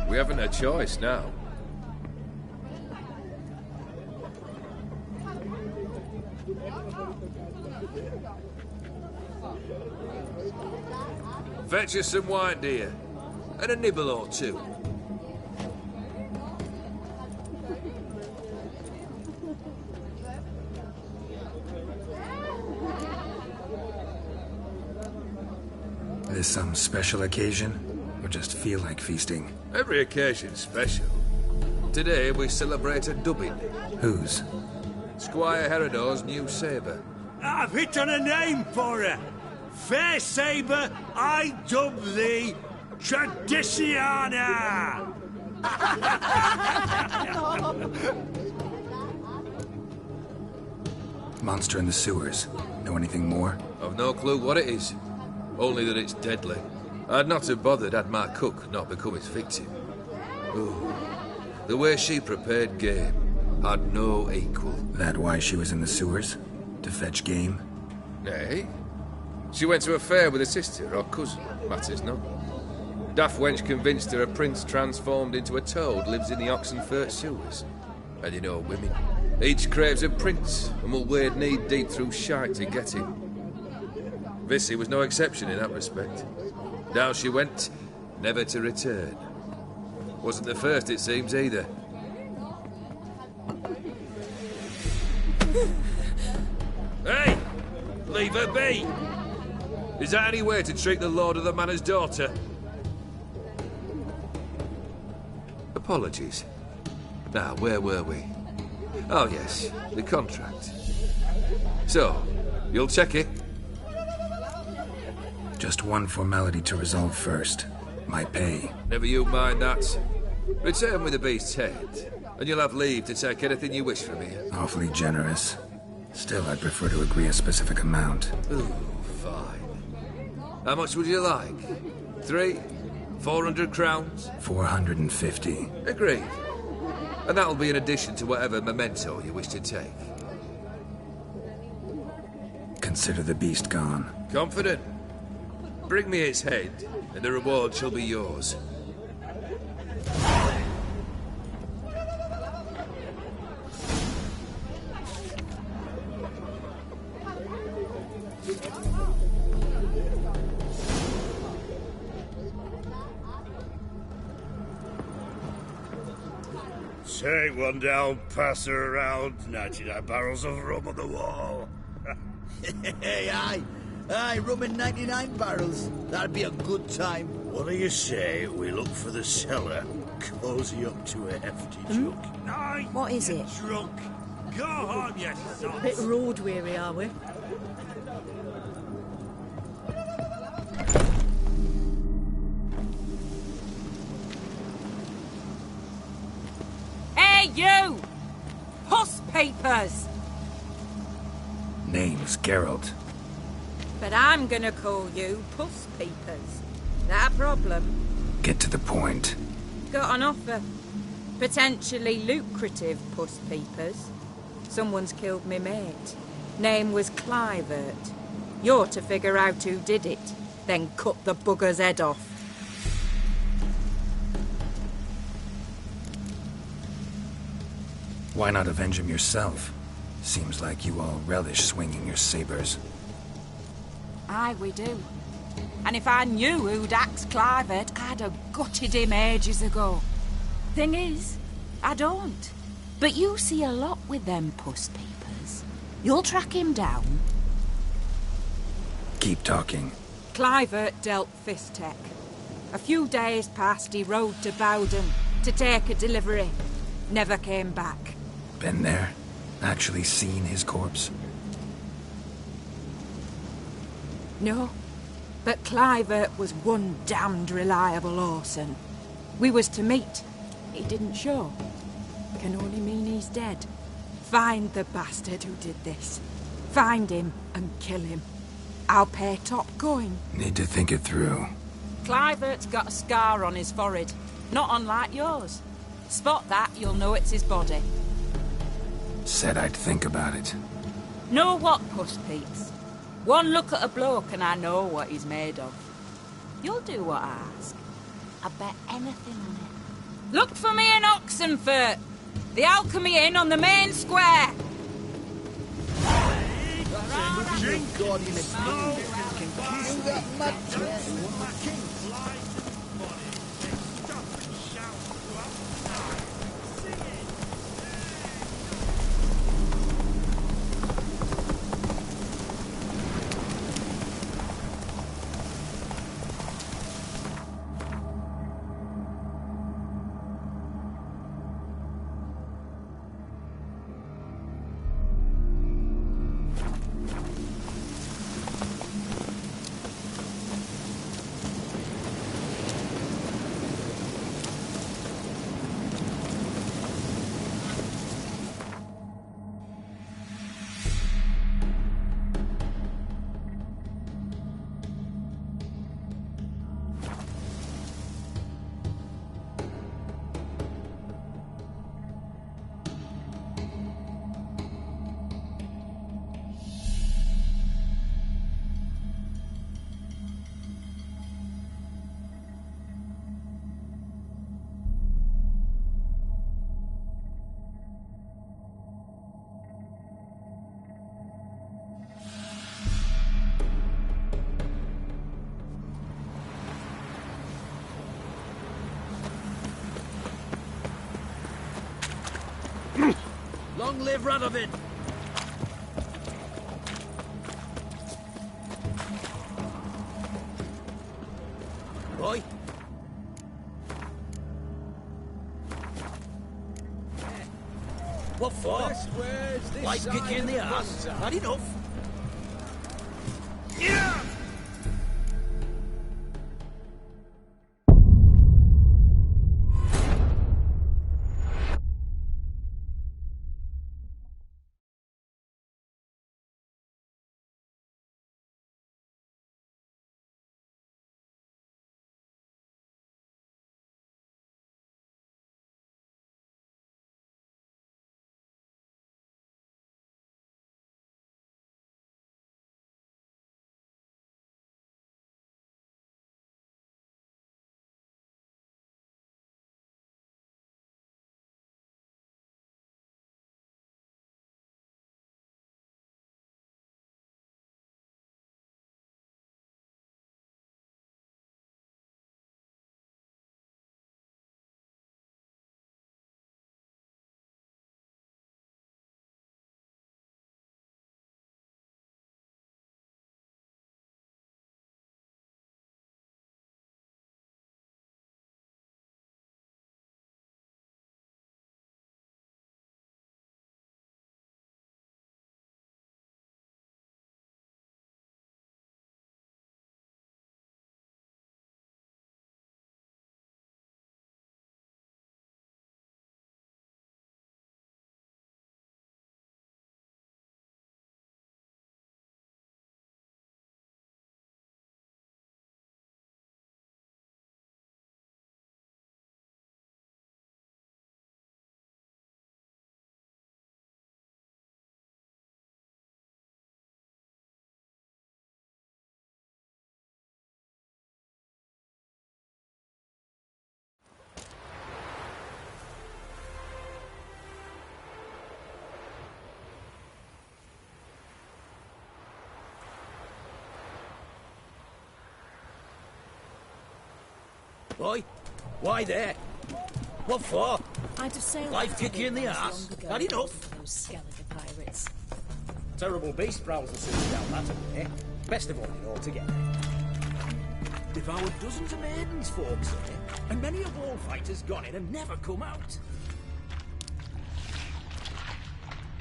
we haven't a choice now. Fetch us some wine, dear. And a nibble or two. Is some special occasion? Or just feel like feasting? Every occasion's special. Today we celebrate a dubbing. Whose? Squire Herodor's new sabre. I've hit on a name for her. Fair sabre, I dub thee Tradiciana! Monster in the sewers. Know anything more? I've no clue what it is. Only that it's deadly. I'd not have bothered had my cook not become its victim. Ooh. The way she prepared game had no equal. That why she was in the sewers? To fetch game? Nay. She went to a fair with a sister or cousin, matters not. Daft wench convinced her a prince transformed into a toad lives in the Oxenfurt sewers. And you know women. Each craves a prince and will wade knee-deep through shite to get him. Vissy was no exception in that respect. Down she went, never to return. Wasn't the first, it seems, either. Hey! Leave her be! Is that any way to treat the lord of the manor's daughter? Apologies. Now, where were we? Oh, yes, the contract. So, you'll check it? Just one formality to resolve first. My pay. Never you mind that. Return with the beast's head, and you'll have leave to take anything you wish from here. Awfully generous. Still, I'd prefer to agree a specific amount. Ooh, fine. How much would you like? 400 crowns? 450. Agreed. And that'll be in addition to whatever memento you wish to take. Consider the beast gone. Confident? Bring me its head, and the reward shall be yours. Take one down, pass her around, 99 barrels of rum on the wall. Hey, aye, rum in 99 barrels. That'd be a good time. What do you say we look for the cellar, cozy up to a hefty jug? Aye, What is it? drunk. Go on, you sots. Bit road weary, are we? Hey, you! Puss papers! Name's Geralt. But I'm gonna call you Puss Papers. That a problem? Get to the point. Got an offer. Potentially lucrative Puss Papers. Someone's killed me mate. Name was Clivert. You're to figure out who did it, then cut the bugger's head off. Why not avenge him yourself? Seems like you all relish swinging your sabers. Aye, we do. And if I knew who'd axed Clivert, I'd have gutted him ages ago. Thing is, I don't. But you see a lot with them puss peepers. You'll track him down. Keep talking. Clivert dealt Fistech. A few days passed, he rode to Bowden to take a delivery. Never came back. Been there? Actually seen his corpse? No. But Clivert was one damned reliable Orson. We was to meet. He didn't show. Can only mean he's dead. Find the bastard who did this. Find him and kill him. I'll pay top coin. Need to think it through. Clivert's got a scar on his forehead. Not unlike yours. Spot that, you'll know it's his body. Said I'd think about it. Know what, puss peeps? One look at a bloke and I know what he's made of. You'll do what I ask. I bet anything on it. Look for me in Oxenfurt. The Alchemy Inn on the main square. Long live Radovid! Boy? What for? Like kick you in the ass? Not enough. Yeah! Boy, why there? What for? I'd have sailed Life kick you in the ass? Had enough? Those skeleton pirates. Terrible beast prowls the sea down that way. Best avoid it altogether. Devoured dozens of maidens, folks say, and many a war fighter's gone in and never come out.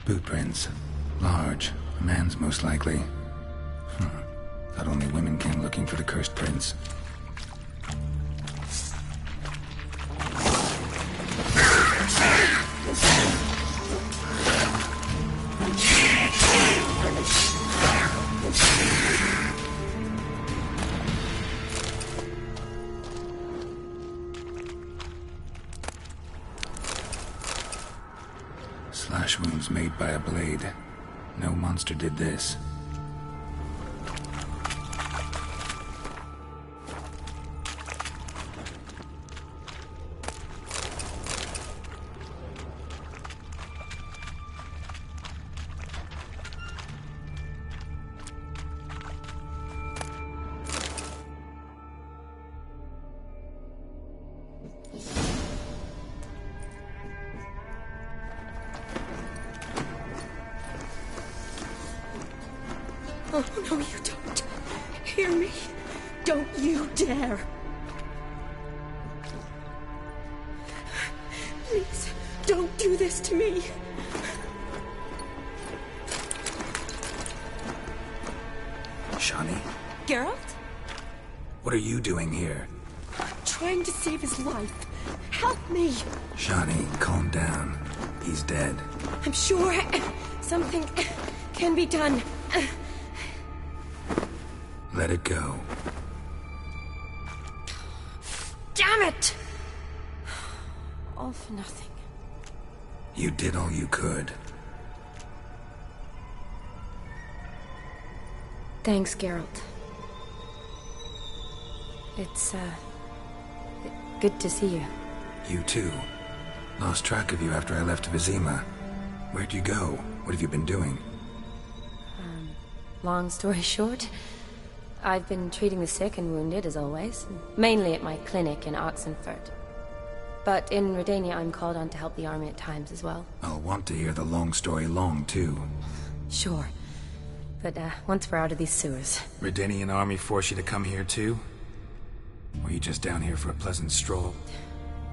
Boot prints. Large. A man's most likely. Thought only women came looking for the cursed prince. Slash wounds made by a blade. No monster did this. Oh, no, you don't. Hear me? Don't you dare. Please, don't do this to me. Shani? Geralt? What are you doing here? Trying to save his life. Help me. Shani, calm down. He's dead. I'm sure something can be done. Let it go. Damn it! All for nothing. You did all you could. Thanks, Geralt. It's, good to see you. You too. Lost track of you after I left Vizima. Where'd you go? What have you been doing? Long story short, I've been treating the sick and wounded, as always. Mainly at my clinic in Oxenfurt. But in Redania, I'm called on to help the army at times as well. I'll want to hear the long story long, too. Sure. But, once we're out of these sewers... Redanian army force you to come here, too? Or are you just down here for a pleasant stroll?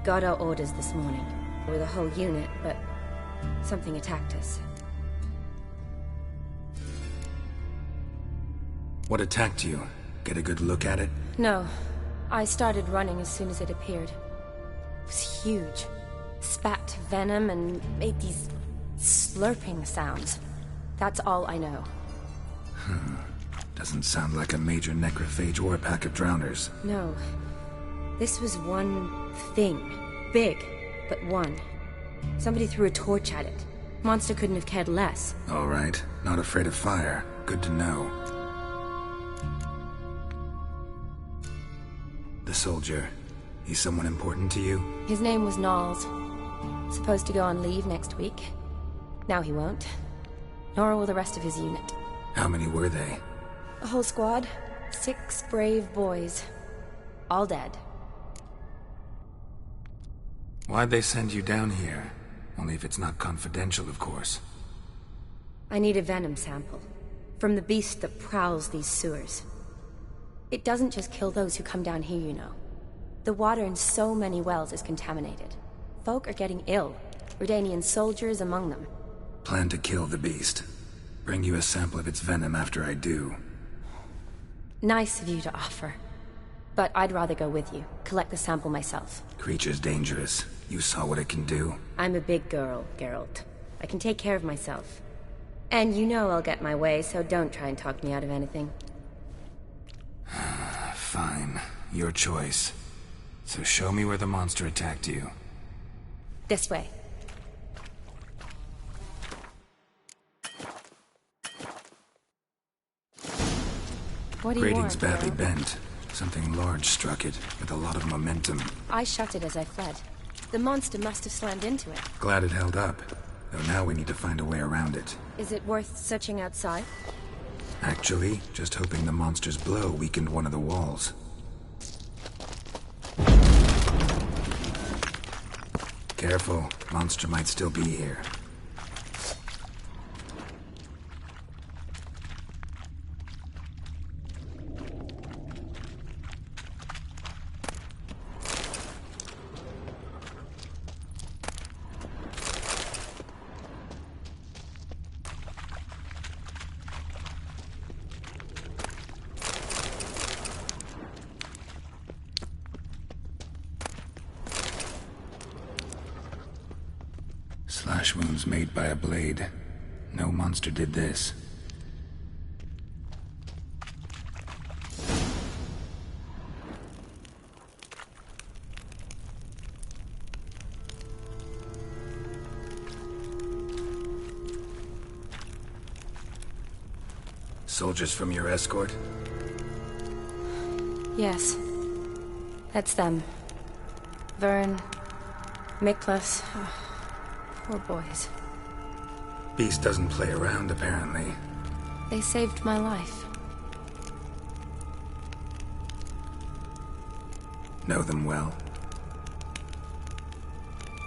Got our orders this morning. With a whole unit, but... something attacked us. What attacked you? Get a good look at it? No. I started running as soon as it appeared. It was huge. Spat venom and made these slurping sounds. That's all I know. Doesn't sound like a major necrophage or a pack of drowners. No. This was one thing. Big, but one. Somebody threw a torch at it. Monster couldn't have cared less. All right. Not afraid of fire. Good to know. The soldier. He's someone important to you? His name was Knowles. Supposed to go on leave next week. Now he won't. Nor will the rest of his unit. How many were they? A whole squad. 6 brave boys. All dead. Why'd they send you down here? Only if it's not confidential, of course. I need a venom sample. From the beast that prowls these sewers. It doesn't just kill those who come down here, you know. The water in so many wells is contaminated. Folk are getting ill. Redanian soldiers among them. Plan to kill the beast. Bring you a sample of its venom after I do. Nice of you to offer. But I'd rather go with you. Collect the sample myself. Creature's dangerous. You saw what it can do. I'm a big girl, Geralt. I can take care of myself. And you know I'll get my way, so don't try and talk me out of anything. Fine. Your choice. So show me where the monster attacked you. This way. What do you want? Grating's badly bent. Something large struck it, with a lot of momentum. I shut it as I fled. The monster must have slammed into it. Glad it held up. Though now we need to find a way around it. Is it worth searching outside? Actually, just hoping the monster's blow weakened one of the walls. Careful. Monster might still be here. Slash wounds made by a blade. No monster did this. Soldiers from your escort? Yes. That's them. Vern, Miklas. Poor boys. Beast doesn't play around, apparently. They saved my life. Know them well?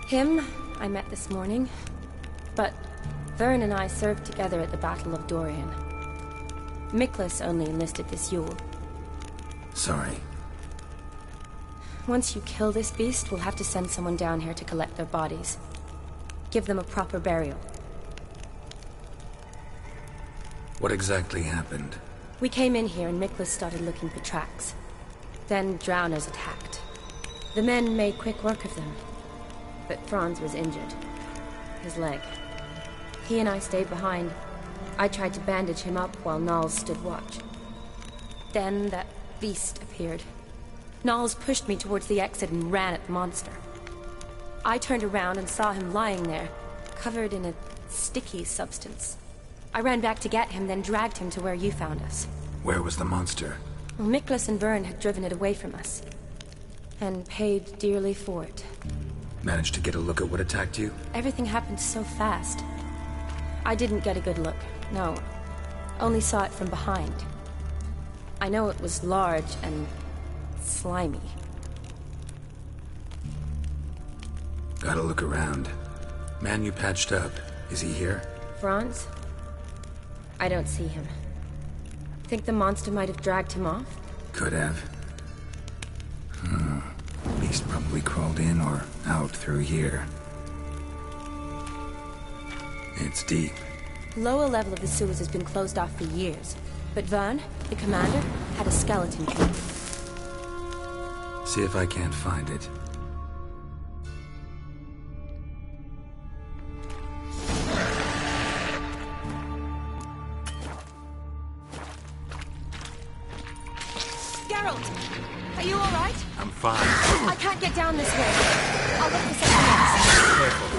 Him, I met this morning. But Vern and I served together at the Battle of Dorian. Miklas only enlisted this Yule. Sorry. Once you kill this beast, we'll have to send someone down here to collect their bodies. Give them a proper burial. What exactly happened? We came in here and Miklas started looking for tracks. Then drowners attacked. The men made quick work of them. But Franz was injured. His leg. He and I stayed behind. I tried to bandage him up while Nals stood watch. Then that beast appeared. Nals pushed me towards the exit and ran at the monster. I turned around and saw him lying there, covered in a sticky substance. I ran back to get him, then dragged him to where you found us. Where was the monster? Well, Miklas and Vern had driven it away from us. And paid dearly for it. Managed to get a look at what attacked you? Everything happened so fast. I didn't get a good look, no. Only saw it from behind. I know it was large and slimy. Gotta look around. Man you patched up, is he here? Franz? I don't see him. Think the monster might have dragged him off? Could have. Beast probably crawled in or out through here. It's deep. Lower level of the sewers has been closed off for years. But Vern, the commander, had a skeleton key. See if I can't find it. Are you all right? I'm fine. I can't get down this way. I'll look for something else. Careful.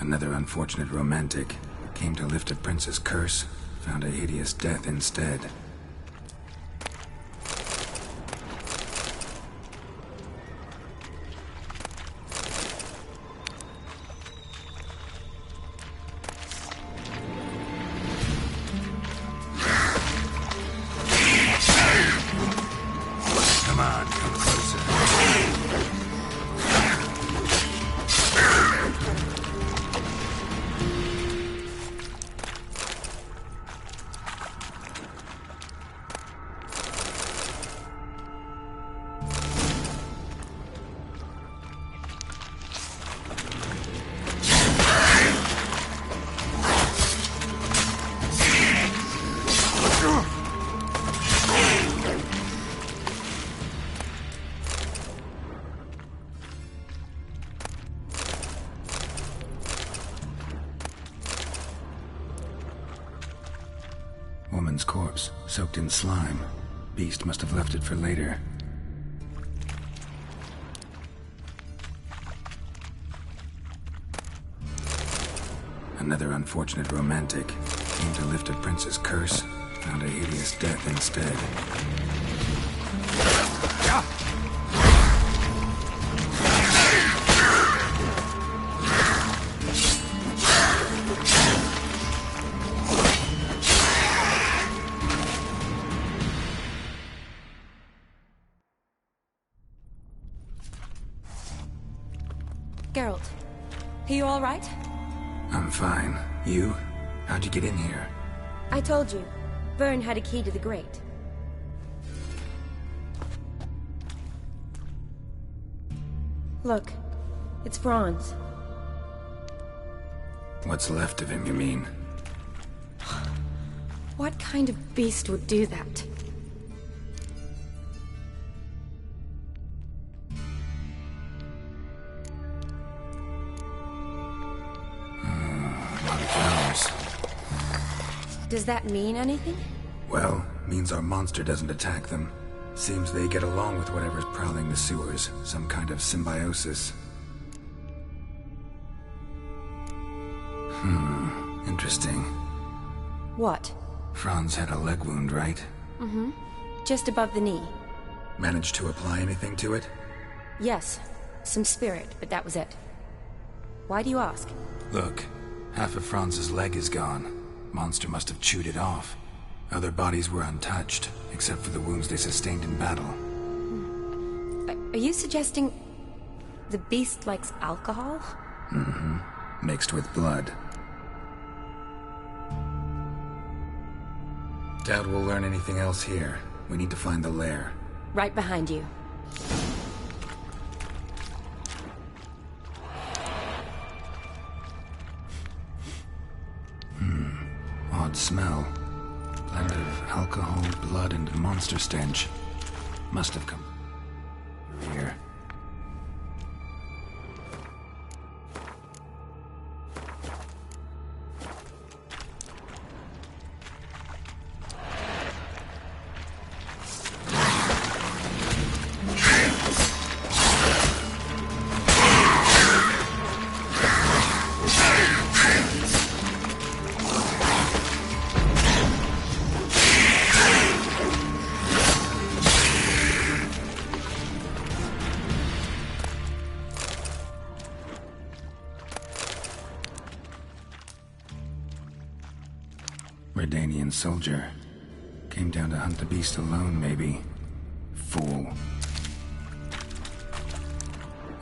Another unfortunate romantic. Came to lift a prince's curse, found a hideous death instead. Come on, come closer. Woman's corpse, soaked in slime. Beast must have left it for later. Another unfortunate romantic. Came to lift a prince's curse, found a hideous death instead. Geralt, are you all right? I'm fine. You? How'd you get in here? I told you. Vern had a key to the grate. Look, it's bronze. What's left of him, you mean? What kind of beast would do that? Does that mean anything? Well, means our monster doesn't attack them. Seems they get along with whatever's prowling the sewers. Some kind of symbiosis. Interesting. What? Franz had a leg wound, right? Mm-hmm. Just above the knee. Managed to apply anything to it? Yes. Some spirit, but that was it. Why do you ask? Look, half of Franz's leg is gone. Monster must have chewed it off. Other bodies were untouched, except for the wounds they sustained in battle. Are you suggesting the beast likes alcohol? Mm-hmm. Mixed with blood. Doubt we'll learn anything else here. We need to find the lair. Right behind you. Odd smell. Blend of alcohol, blood, and monster stench. Must have come here. Redanian soldier. Came down to hunt the beast alone, maybe. Fool.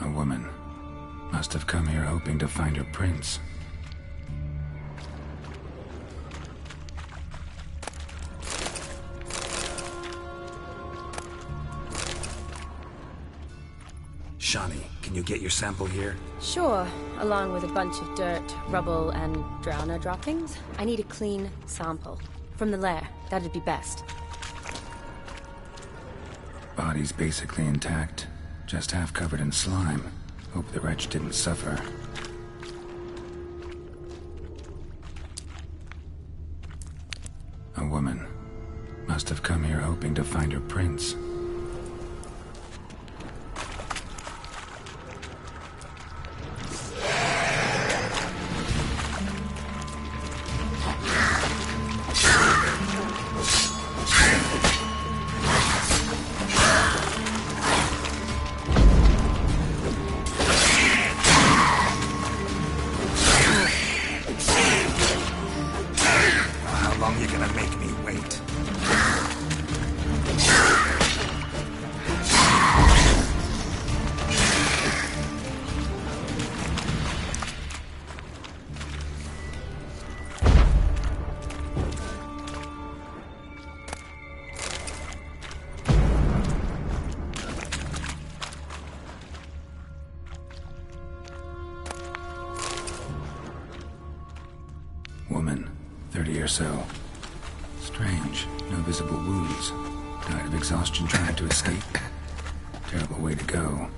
A woman. Must have come here hoping to find her prince. Shani, can you get your sample here? Sure, along with a bunch of dirt, rubble, and drowner droppings. I need a clean sample. From the lair, that'd be best. Body's basically intact, just half covered in slime. Hope the wretch didn't suffer. A woman. Must have come here hoping to find her prince. Woman, 30 or so. Strange, no visible wounds. Died of exhaustion trying to escape. Terrible way to go.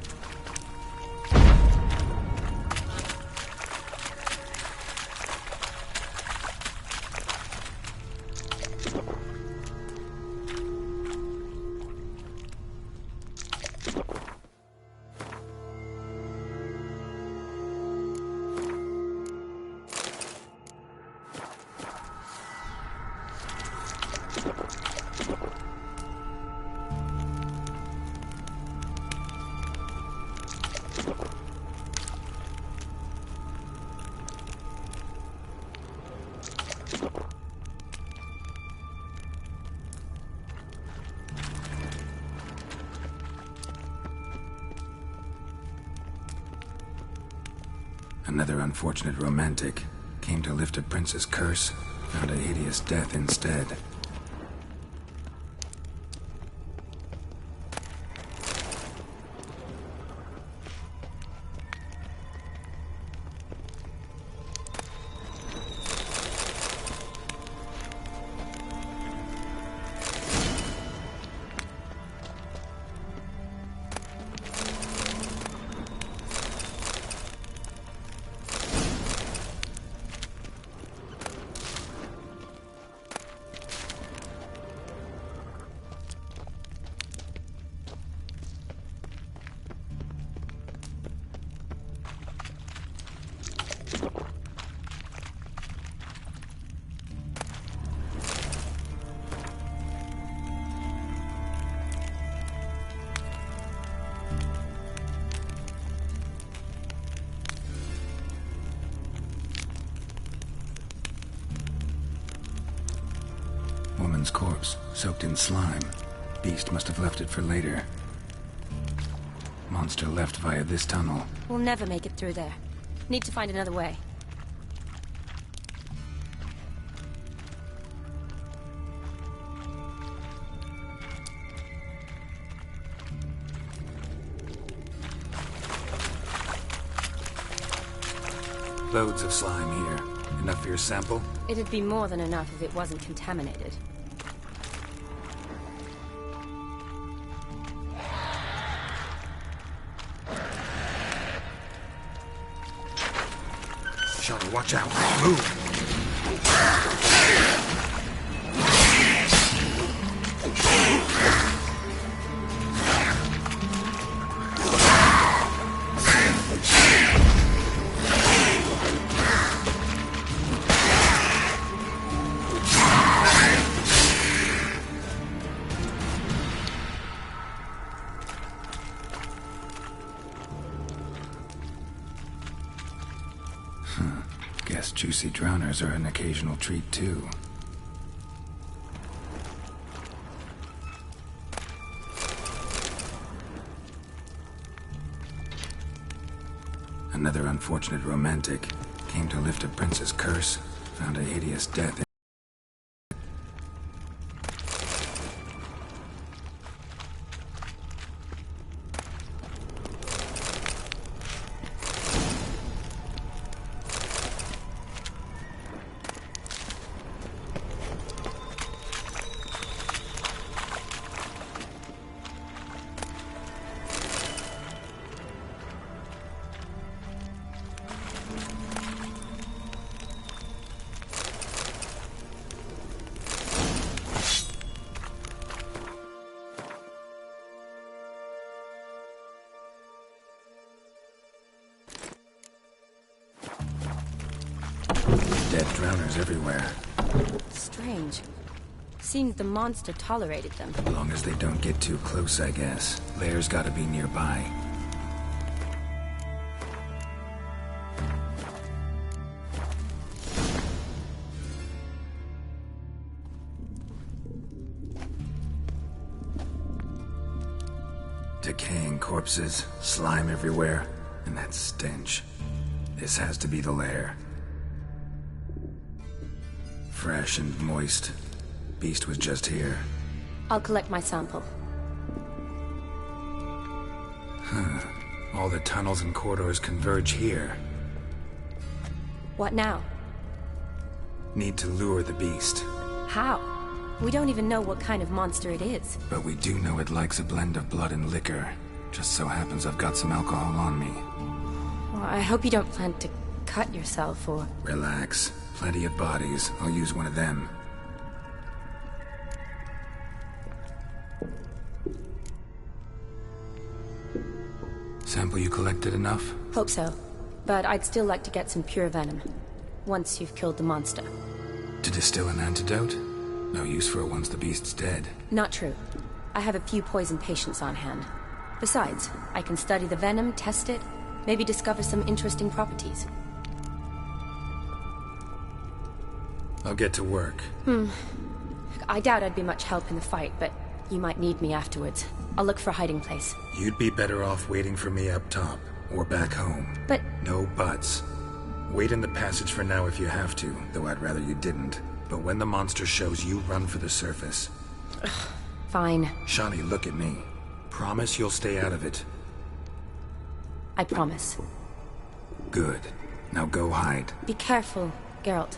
Another unfortunate romantic came to lift a prince's curse, found a hideous death instead. Woman's corpse, soaked in slime. Beast must have left it for later. Monster left via this tunnel. We'll never make it through there. Need to find another way. Loads of slime here. Enough for your sample? It'd be more than enough if it wasn't contaminated. Shuttle, watch out. Move! Guess juicy drowners are an occasional treat, too. Another unfortunate romantic came to lift a prince's curse, found a hideous death. Dead drowners everywhere. Strange. Seems the monster tolerated them. As long as they don't get too close, I guess. Lair's gotta be nearby. Decaying corpses, slime everywhere, and that stench. This has to be the lair. Fresh and moist. Beast was just here. I'll collect my sample. All the tunnels and corridors converge here. What now? Need to lure the beast. How? We don't even know what kind of monster it is. But we do know it likes a blend of blood and liquor. Just so happens I've got some alcohol on me. Well, I hope you don't plan to cut yourself or... Relax. Plenty of bodies. I'll use one of them. Sample you collected enough? Hope so. But I'd still like to get some pure venom. Once you've killed the monster. To distill an antidote? No use for it once the beast's dead. Not true. I have a few poison patients on hand. Besides, I can study the venom, test it, maybe discover some interesting properties. I'll get to work. I doubt I'd be much help in the fight, but you might need me afterwards. I'll look for a hiding place. You'd be better off waiting for me up top, or back home. But... No buts. Wait in the passage for now if you have to, though I'd rather you didn't. But when the monster shows, you run for the surface. Fine. Shawnee, look at me. Promise you'll stay out of it. I promise. Good. Now go hide. Be careful, Geralt.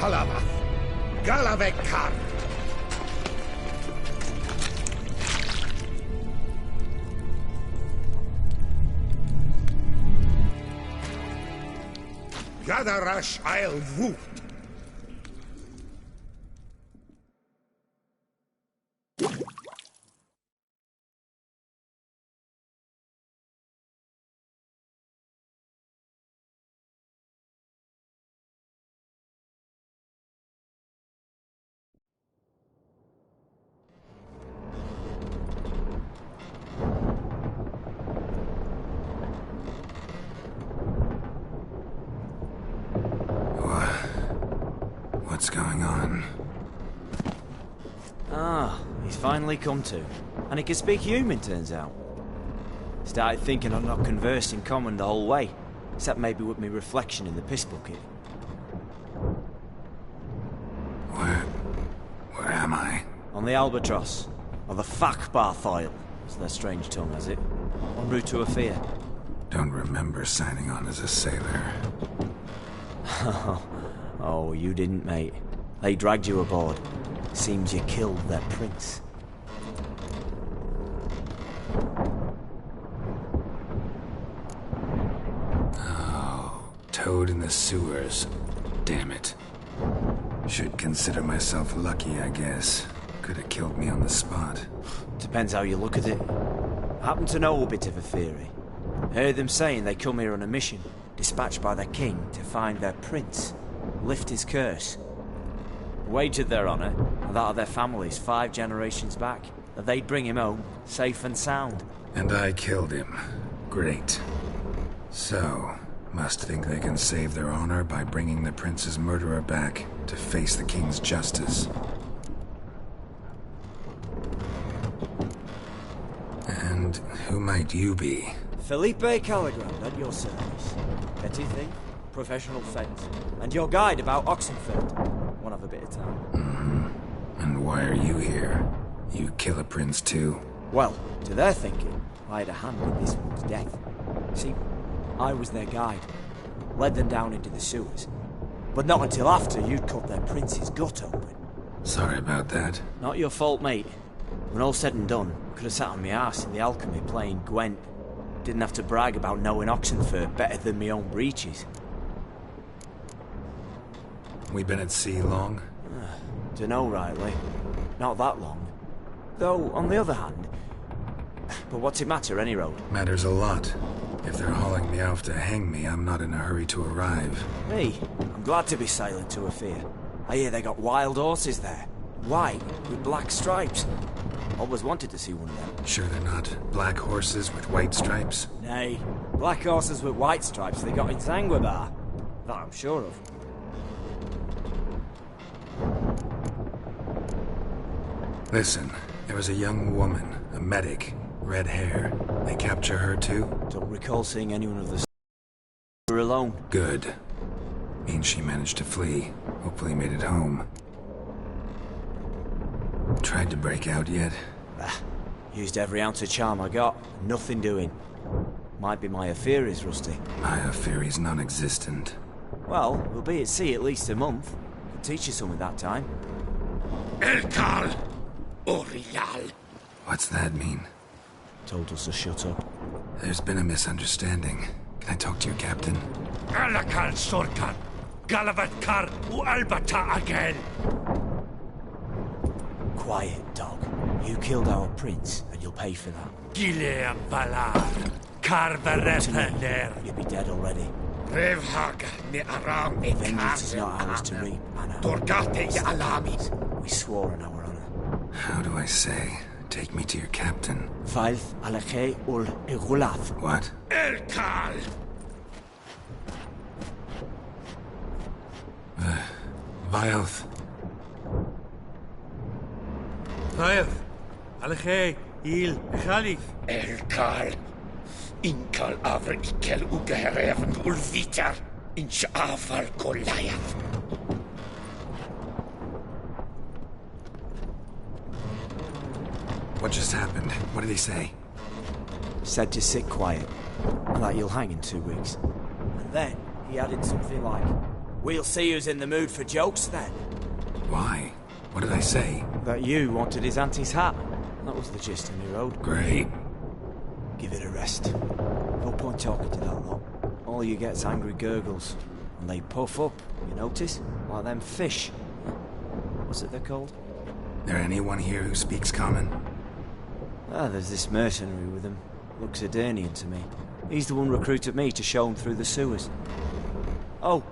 Halavath, Galavekar. Yadarash I'll Woot. What's going on? Ah, he's finally come to. And he can speak human, turns out. Started thinking I'd not conversed in common the whole way, except maybe with me reflection in the piss bucket. Where am I? On the Albatross, or the Fakbarthoil, as their strange tongue has it, en route to Afir. Don't remember signing on as a sailor. Oh, you didn't, mate. They dragged you aboard. Seems you killed their prince. Oh, toad in the sewers. Damn it. Should consider myself lucky, I guess. Could have killed me on the spot. Depends how you look at it. I happen to know a bit of a theory. Heard them saying they come here on a mission, dispatched by their king to find their prince, lift his curse. Wagered their honour, and that of their families 5 generations back, that they'd bring him home, safe and sound. And I killed him. Great. So, must think they can save their honor by bringing the prince's murderer back to face the king's justice. And who might you be? Felipe Caligrand, at your service. Petty thief, professional fence, and your guide about Oxenford. Won't have a bit of time. Mm-hmm. And why are you here? You kill a prince too? Well, to their thinking, I had a hand in this one's death. See, I was their guide. Led them down into the sewers. But not until after you'd cut their prince's gut open. Sorry about that. Not your fault, mate. When all said and done, I could have sat on my arse in the alchemy playing Gwent. Didn't have to brag about knowing Oxenford better than my own breeches. We been at sea long? Dunno rightly. Not that long. Though, on the other hand... But what's it matter, any road? Matters a lot. If they're hauling me off to hang me, I'm not in a hurry to arrive. Me? I'm glad to be sailing to Afir. I hear they got wild horses there. White, with black stripes. Always wanted to see one of them. Sure they're not black horses with white stripes? Nay, black horses with white stripes they got in Zanguibar. That I'm sure of. Listen, there was a young woman, a medic, red hair. They capture her too? Don't recall seeing anyone of the were alone. Good. Means she managed to flee. Hopefully made it home. Tried to break out yet? Used every ounce of charm I got. Nothing doing. Might be my Afiri's rusty. My Afiri's non-existent. Well, we'll be at sea at least a month. Could teach you something that time. Elkal! Orial! What's that mean? Told us to shut up. There's been a misunderstanding. Can I talk to your captain? Alakal Sorkan! Galavatkar u Albata again! Quiet, dog. You killed our prince, and you'll pay for that. Gileam Valar! Karvarepaner! You'll be dead already. Revhag ni Aram Vengeance is not ours to reap, Anna. Torgate ya Alamis! We swore on our honor. How do I say? Take me to your captain. Valth Alakhe ul Igulath. What? Elkal! Vilth. Vilth. Alakhe, Il, Khalif. Elkal. Inkal avre ikel ugehereven ulvitar. Inch afal Goliath. What just happened? What did he say? Said to sit quiet, and that you'll hang in 2 weeks. And then he added something like, We'll see who's in the mood for jokes then. Why? What did I say? That you wanted his auntie's hat. That was the gist in the road. Great. Give it a rest. No point talking to that lot. All you get's angry gurgles. And they puff up, you notice? Like them fish. What's it they're called? There anyone here who speaks common? Ah, there's this mercenary with him. Looks Edirnian to me. He's the one recruited me to show him through the sewers. Oh,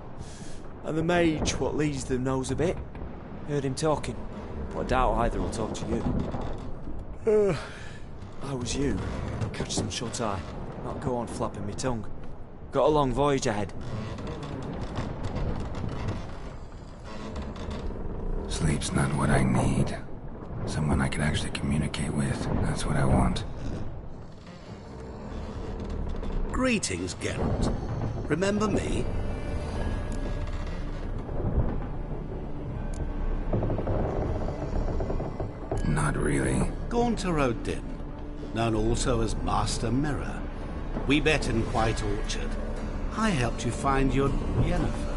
and the mage what leads them knows a bit. Heard him talking. But I doubt either will talk to you. How was you? Catch some shut-eye. Not go on flapping me tongue. Got a long voyage ahead. Sleep's not what I need. Someone I could actually communicate with. That's what I want. Greetings, Geralt. Remember me? Not really. Gaunter O'Din, known also as Master Mirror. We met in White Orchard. I helped you find your Yennefer.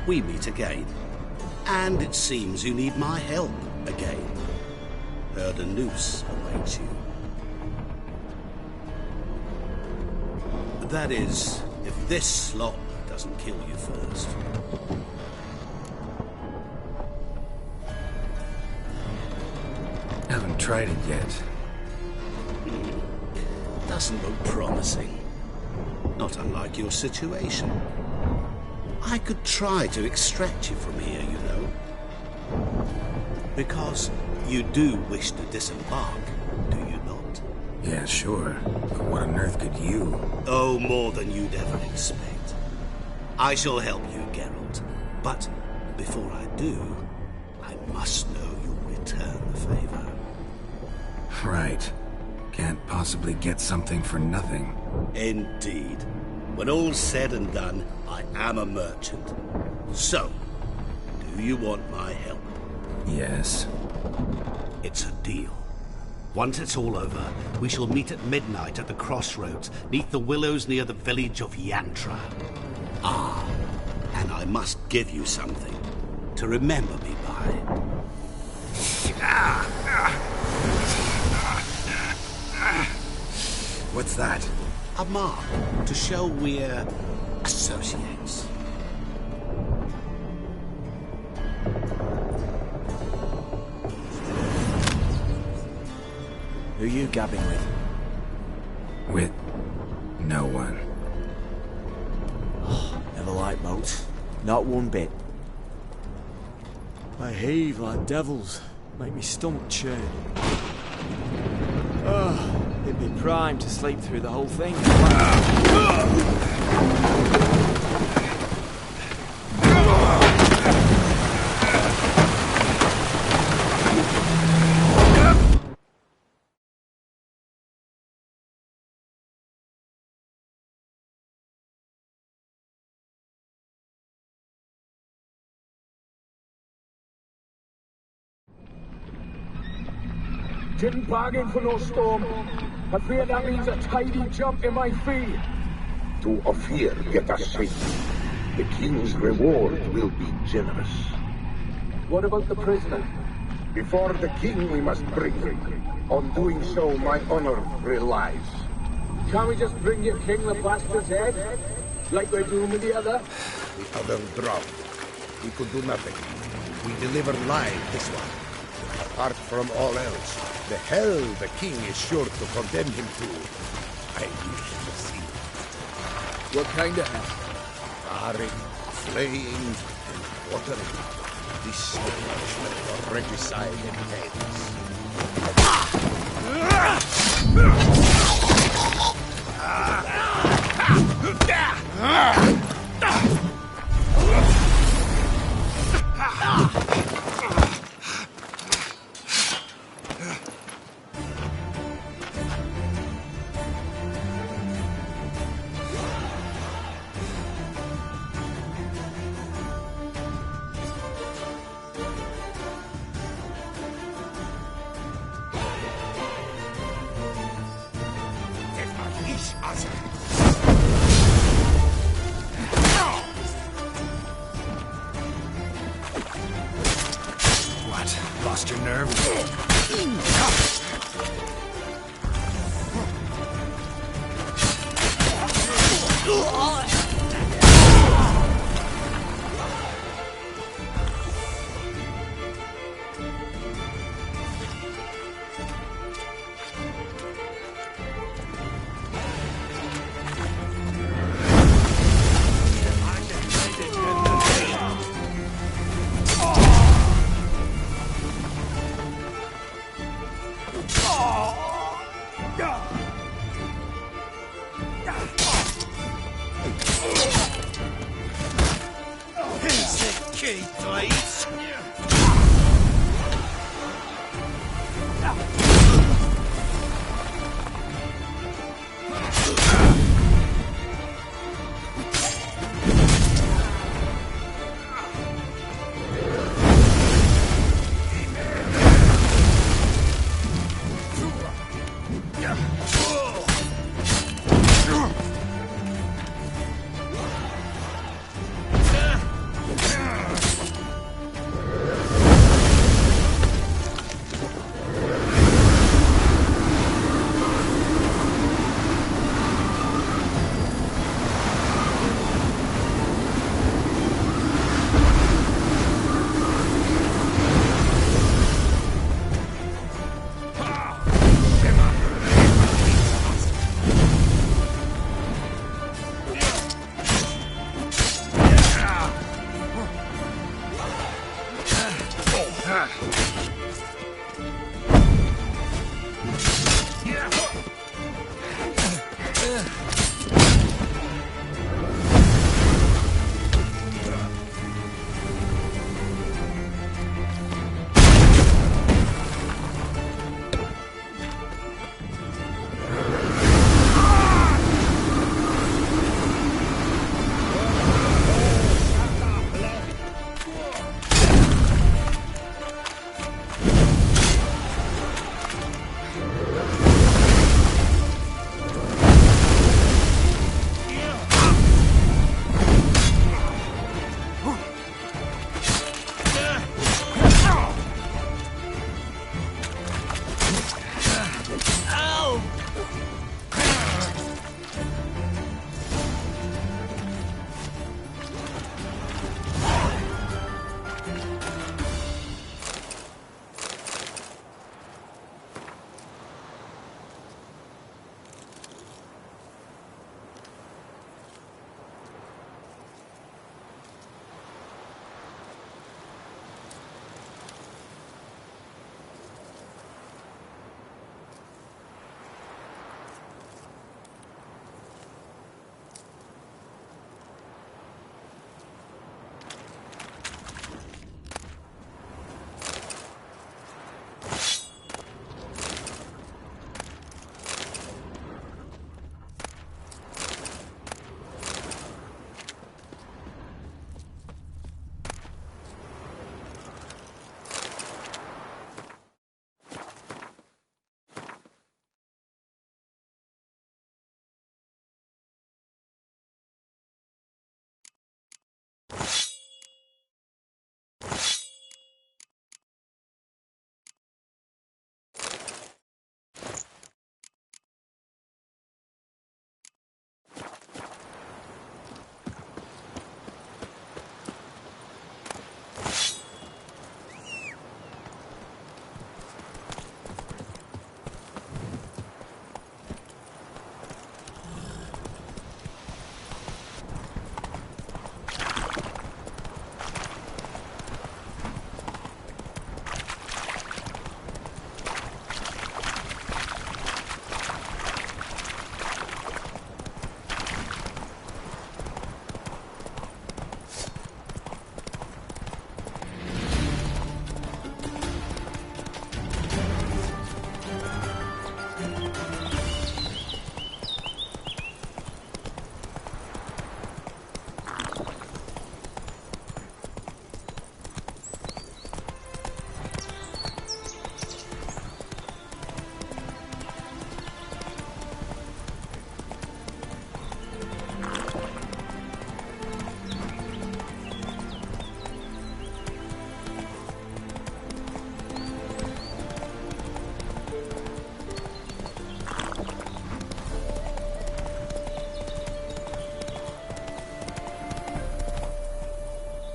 We meet again. And it seems you need my help again. Heard a noose awaits you. That is, if this slop doesn't kill you first. Haven't tried it yet. Doesn't look promising. Not unlike your situation. I could try to extract you from here, you know. Because you do wish to disembark, do you not? Yeah, sure. But what on earth could you? Oh, more than you'd ever expect. I shall help you, Geralt. But before I do, I must know you'll return the favor. Right. Can't possibly get something for nothing. Indeed. When all's said and done, I am a merchant. So, do you want my help? Yes. It's a deal. Once it's all over, we shall meet at midnight at the crossroads, neath the willows near the village of Yantra. Ah, and I must give you something to remember me by. What's that? A mark to show we're associates. Who you gabbing with? With no one. Never liked boats. Not one bit. They heave like devils. Make me stomach churn. It'd be prime to sleep through the whole thing. Didn't bargain for no storm. I fear that means a tidy jump in my fee. To Ophir, get us safe. The king's reward will be generous. What about the prisoner? Before the king we must bring him. On doing so, my honor relies. Can't we just bring your king the bastard's head? Like we're doing with the other? The other drowned. We could do nothing. We deliver live this one. Apart from all else, the hell the king is sure to condemn him to. I wish to see. What kind of hell? Charring, flaying, and watering. This is the punishment for regicide and Here's the key, please.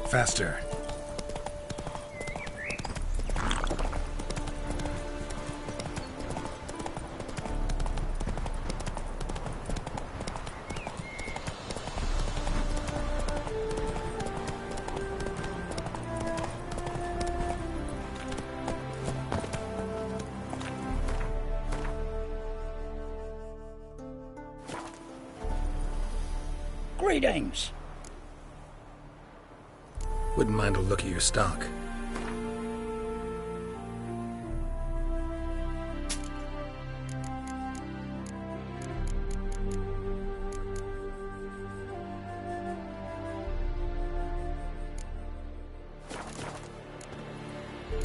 Faster. Greetings. Wouldn't mind a look at your stock.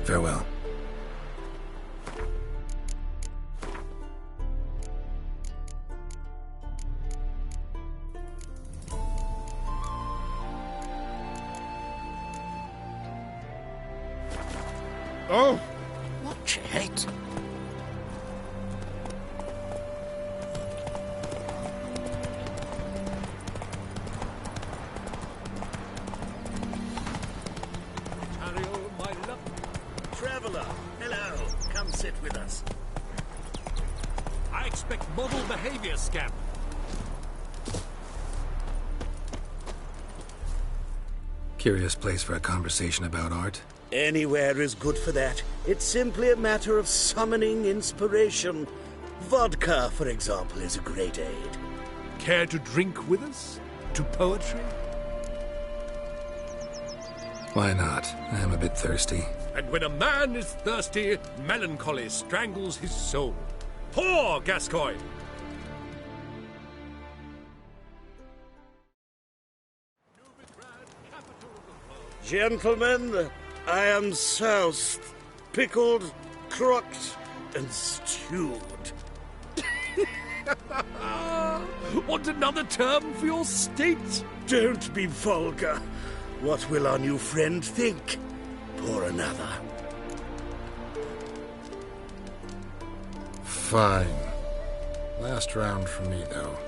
Farewell. Oh! Watch it! Traveller, hello. Come sit with us. I expect model behavior, scamp. Curious place for a conversation about art. Anywhere is good for that. It's simply a matter of summoning inspiration. Vodka, for example, is a great aid. Care to drink with us? To poetry? Why not? I am a bit thirsty. And when a man is thirsty, melancholy strangles his soul. Pour, Gascoigne! Gentlemen, I am soused, pickled, crocked, and stewed. Want another term for your state? Don't be vulgar. What will our new friend think? Pour another. Fine. Last round for me, though.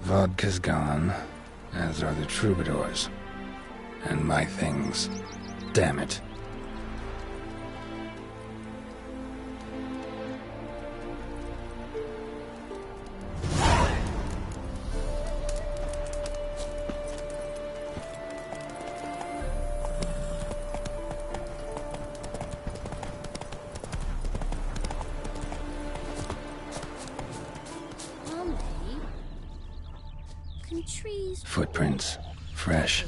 Vodka's gone, as are the troubadours. And my things. Damn it. Footprints. Fresh.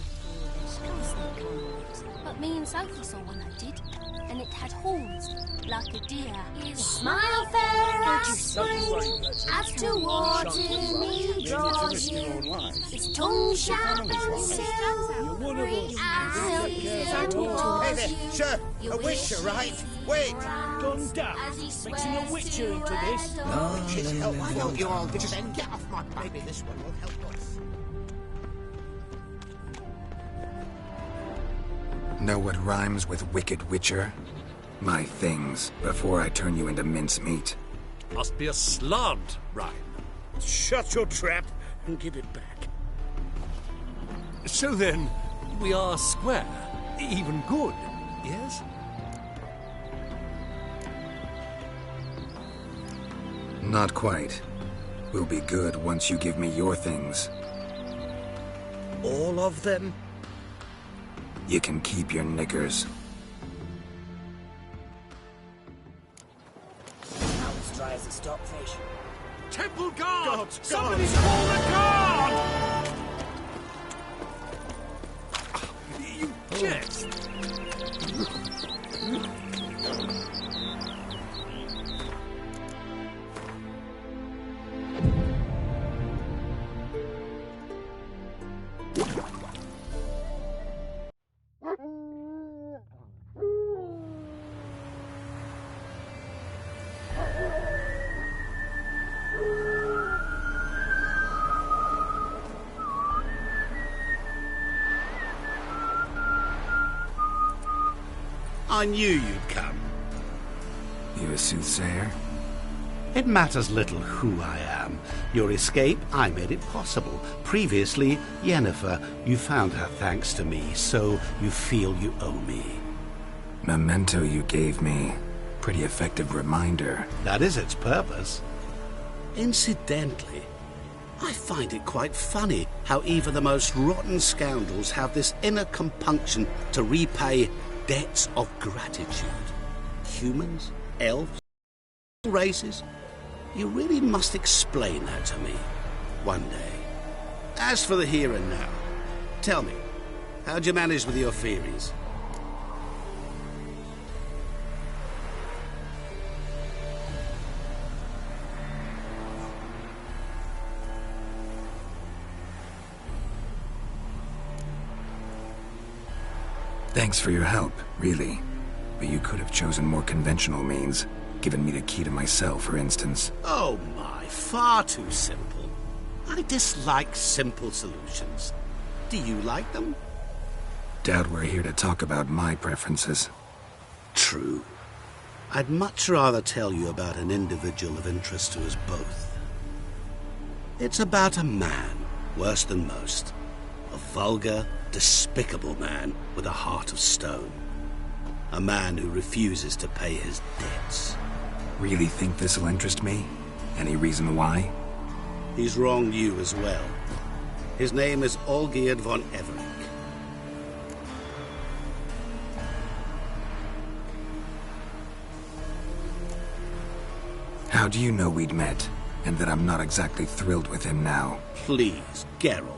But me and Sophie saw one that did, and it had horns, like a deer. Smile fair as towards him he draws you. His tongue sharp and silvery Hey there, sir, a witcher, right? Wait! Gone down, mixing a witcher into this. Witches help. Why don't you all just get off my back? Maybe this one will help us. Know what rhymes with wicked witcher? My things, before I turn you into mincemeat. Must be a slant rhyme. Shut your trap and give it back. So then, we are square, even good, yes? Not quite. We'll be good once you give me your things. All of them? You can keep your knickers. Now as dry as a stockfish. Temple guard! God, Somebody God. call the guard! You jest! I knew you'd come. You a soothsayer? It matters little who I am. Your escape, I made it possible. Previously, Yennefer, you found her thanks to me, so you feel you owe me. Memento you gave me. Pretty effective reminder. That is its purpose. Incidentally, I find it quite funny how even the most rotten scoundrels have this inner compunction to repay debts of gratitude. Humans, elves, races. You really must explain that to me one day. As for the here and now, tell me, how'd you manage with your theories? Thanks for your help, really. But you could have chosen more conventional means. Given me the key to my cell, for instance. Oh my, far too simple. I dislike simple solutions. Do you like them? Doubt we're here to talk about my preferences. True. I'd much rather tell you about an individual of interest to us both. It's about a man, worse than most. A vulgar, despicable man with a heart of stone. A man who refuses to pay his debts. Really think this'll interest me? Any reason why? He's wronged you as well. His name is Olgierd von Everec. How do you know we'd met, and that I'm not exactly thrilled with him now? Please, Geralt.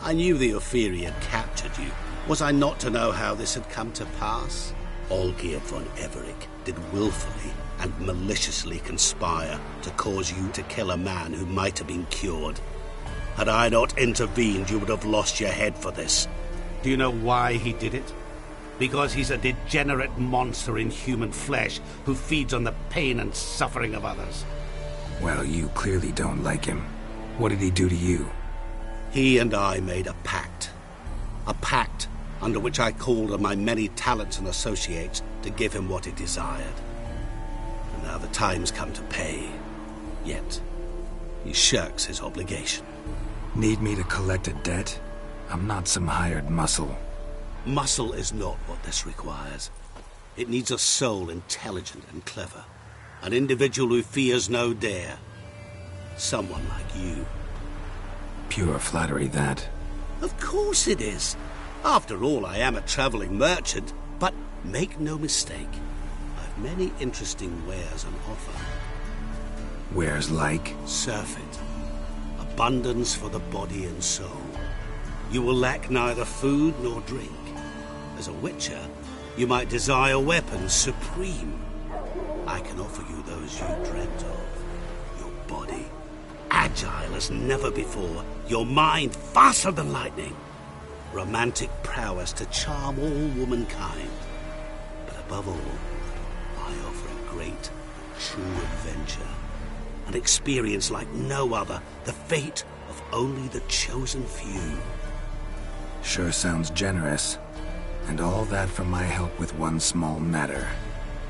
I knew the Ophiri had captured you. Was I not to know how this had come to pass? Olgierd von Everec did willfully and maliciously conspire to cause you to kill a man who might have been cured. Had I not intervened, you would have lost your head for this. Do you know why he did it? Because he's a degenerate monster in human flesh who feeds on the pain and suffering of others. Well, you clearly don't like him. What did he do to you? He and I made a pact. A pact under which I called on my many talents and associates to give him what he desired. And now the time's come to pay. Yet, he shirks his obligation. Need me to collect a debt? I'm not some hired muscle. Muscle is not what this requires. It needs a soul intelligent and clever. An individual who fears no dare. Someone like you. Pure flattery, that. Of course it is. After all, I am a traveling merchant, but make no mistake, I've many interesting wares on offer. Wares like? Surfeit. Abundance for the body and soul. You will lack neither food nor drink. As a witcher, you might desire weapons supreme. I can offer you those you dreamt of. Your body, agile as never before. Your mind, faster than lightning. Romantic prowess to charm all womankind. But above all, I offer a great, true adventure. An experience like no other. The fate of only the chosen few. Sure sounds generous. And all that for my help with one small matter.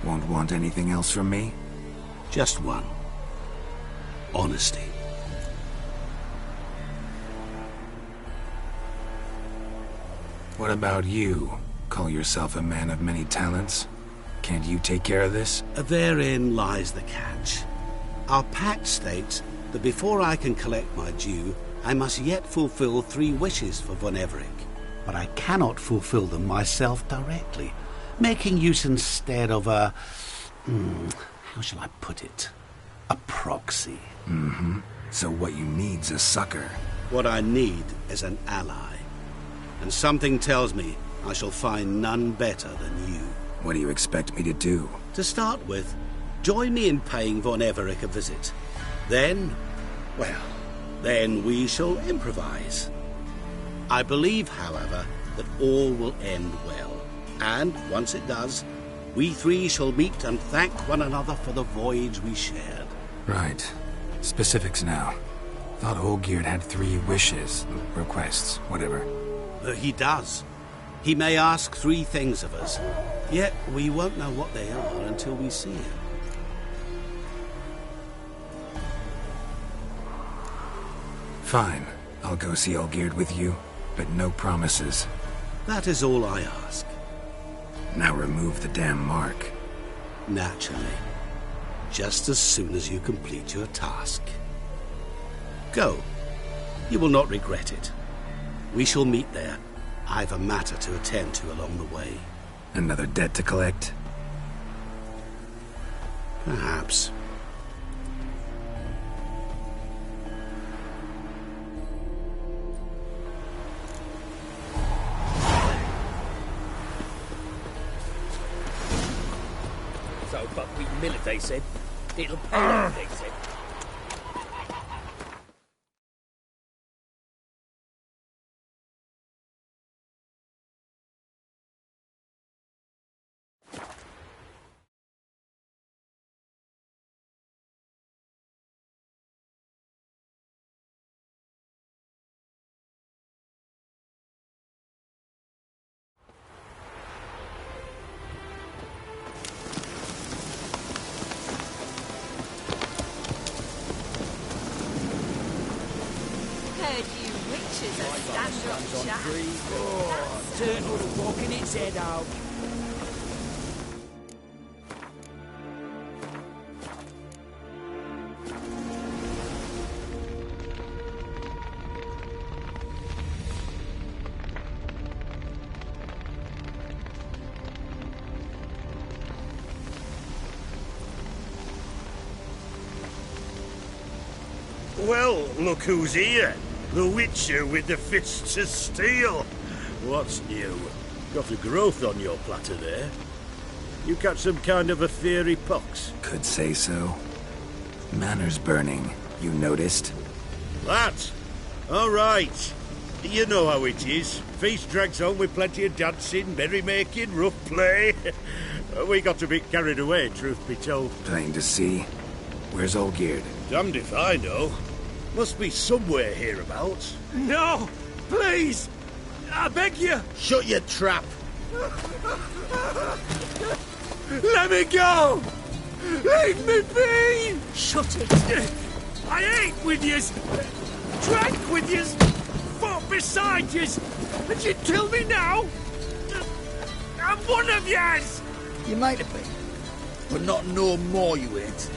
Won't want anything else from me? Just one. Honesty. What about you? Call yourself a man of many talents? Can't you take care of this? Therein lies the catch. Our pact states that before I can collect my due, I must yet fulfill 3 wishes for von Everec. But I cannot fulfill them myself directly, making use instead of a... how shall I put it? A proxy. Mm-hmm. So what you need's a sucker. What I need is an ally. And something tells me I shall find none better than you. What do you expect me to do? To start with, join me in paying von Everec a visit. Then, well, then we shall improvise. I believe, however, that all will end well. And once it does, we 3 shall meet and thank one another for the voyage we shared. Right. Specifics now. Thought Olgierd had 3 wishes, requests, whatever. He does. He may ask 3 things of us, yet we won't know what they are until we see him. Fine. I'll go see Olgierd with you, but no promises. That is all I ask. Now remove the damn mark. Naturally. Just as soon as you complete your task. Go. You will not regret it. We shall meet there. I've a matter to attend to along the way. Another debt to collect? Perhaps. So buckwheat millet, they said. It'll pay off, they said. Turtle walking its head out. Well, look who's here. The Witcher with the fists of steel. What's new? Got a growth on your platter there. You catch some kind of a fiery pox? Could say so. Manor's burning. You noticed? That? All right. You know how it is. Feast drags on with plenty of dancing, merrymaking, rough play. We got a bit carried away, truth be told. Plain to see. Where's Olgierd? Damned if I know. Must be somewhere hereabouts. No! Please! I beg you! Shut your trap! Let me go! Leave me be! Shut it! I ate with yous! Drank with yous! Fought beside yous! And you kill me now? I'm one of yous! You might have been, but not no more you ain't.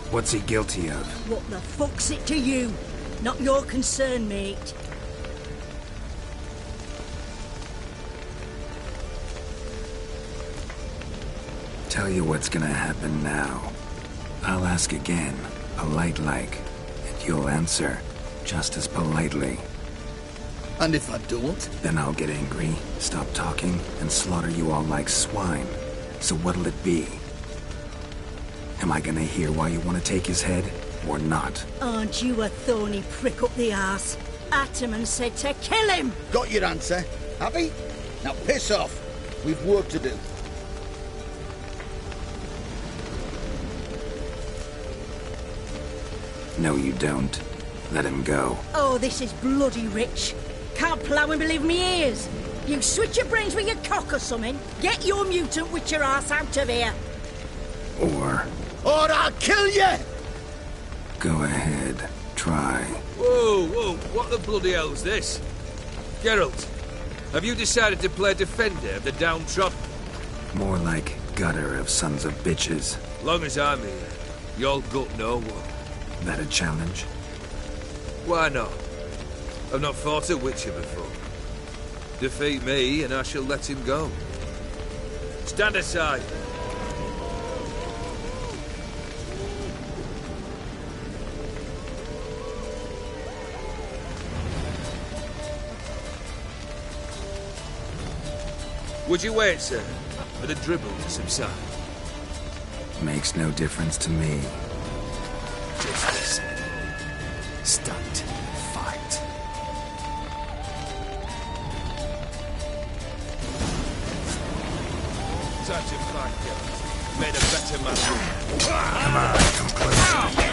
What's he guilty of? What the fuck's it to you? Not your concern, mate. Tell you what's gonna happen now. I'll ask again, polite-like, and you'll answer, just as politely. And if I don't? Then I'll get angry, stop talking, and slaughter you all like swine. So what'll it be? Am I gonna hear why you want to take his head, or not? Aren't you a thorny prick up the arse? Ataman said to kill him! Got your answer. Happy? Now piss off. We've work to do. No, you don't. Let him go. Oh, this is bloody rich. Can't plough and believe me ears. You switch your brains with your cock or something. Get your mutant witcher ass out of here. Or I'll kill you! go ahead, try. Whoa, what the bloody hell's this? Geralt, have you decided to play defender of the downtrodden? More like gutter of sons of bitches. Long as I'm here, you'll gut no one. That a challenge? Why not? I've not fought a Witcher before. Defeat me and I shall let him go. Stand aside. Would you wait, sir, for the dribble to subside? Makes no difference to me. Just listen. Stunt. Fight. Time to fight, Geralt. Made a better man. Come on, come closer.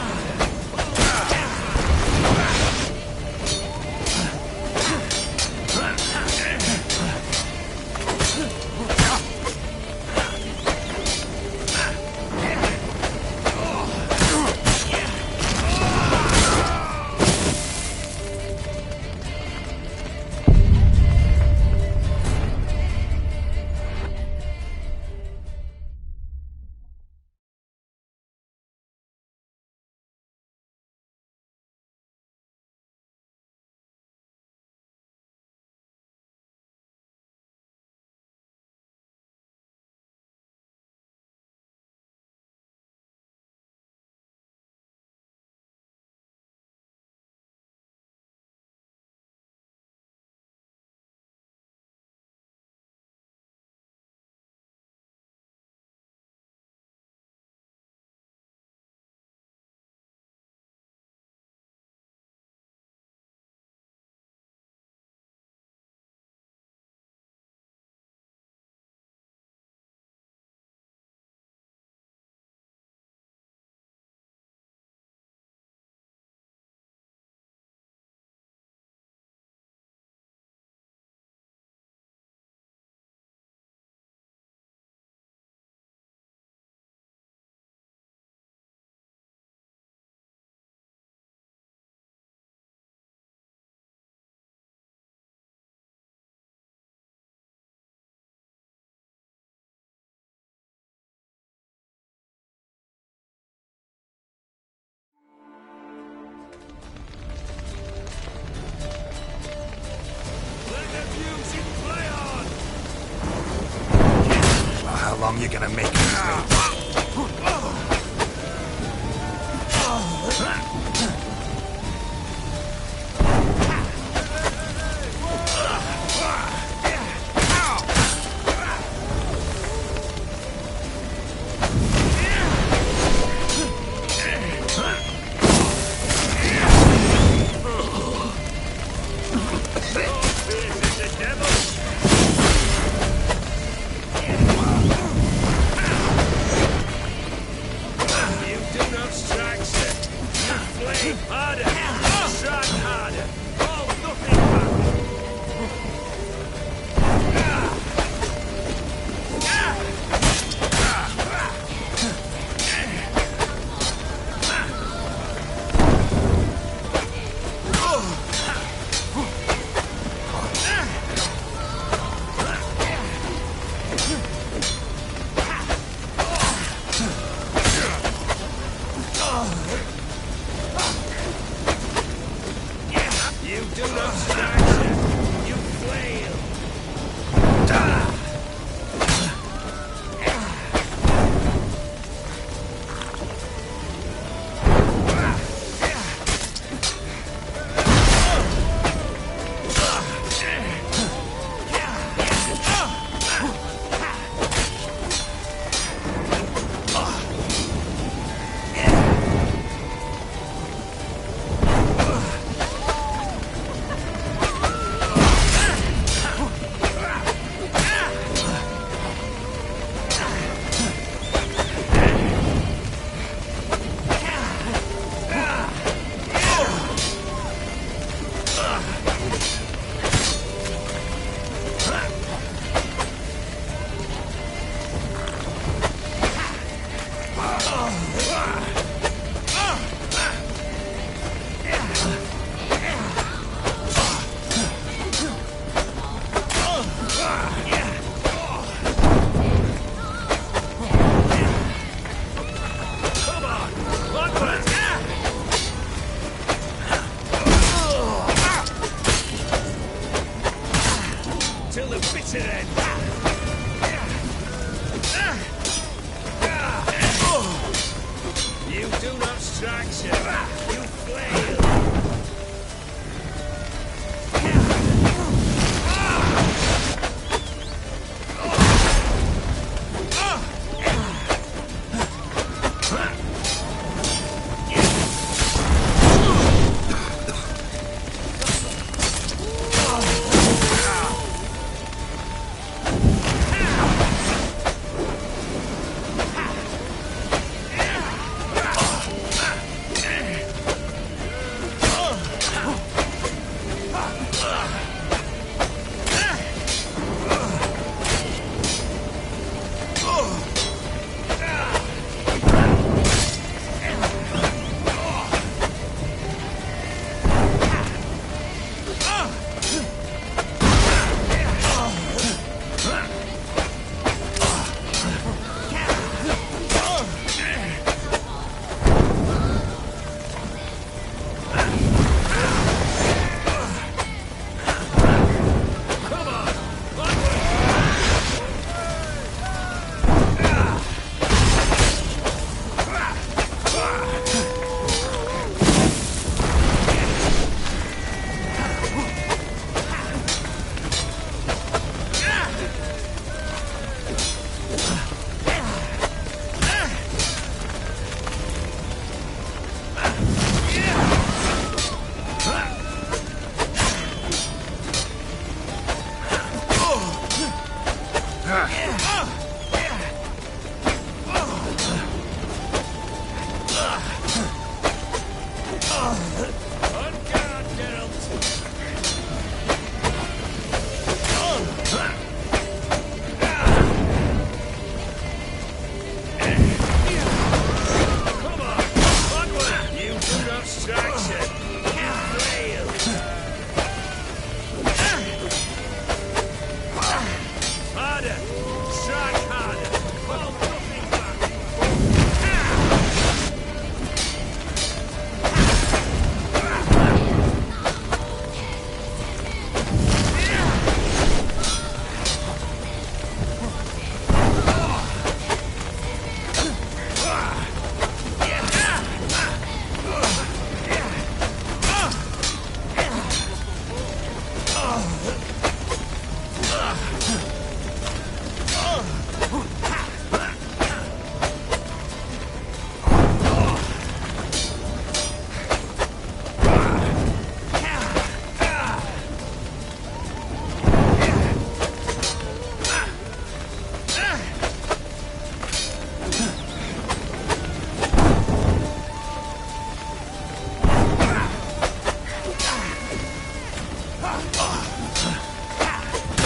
long you gonna make it?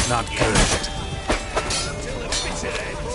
Not good. Till the bitter end.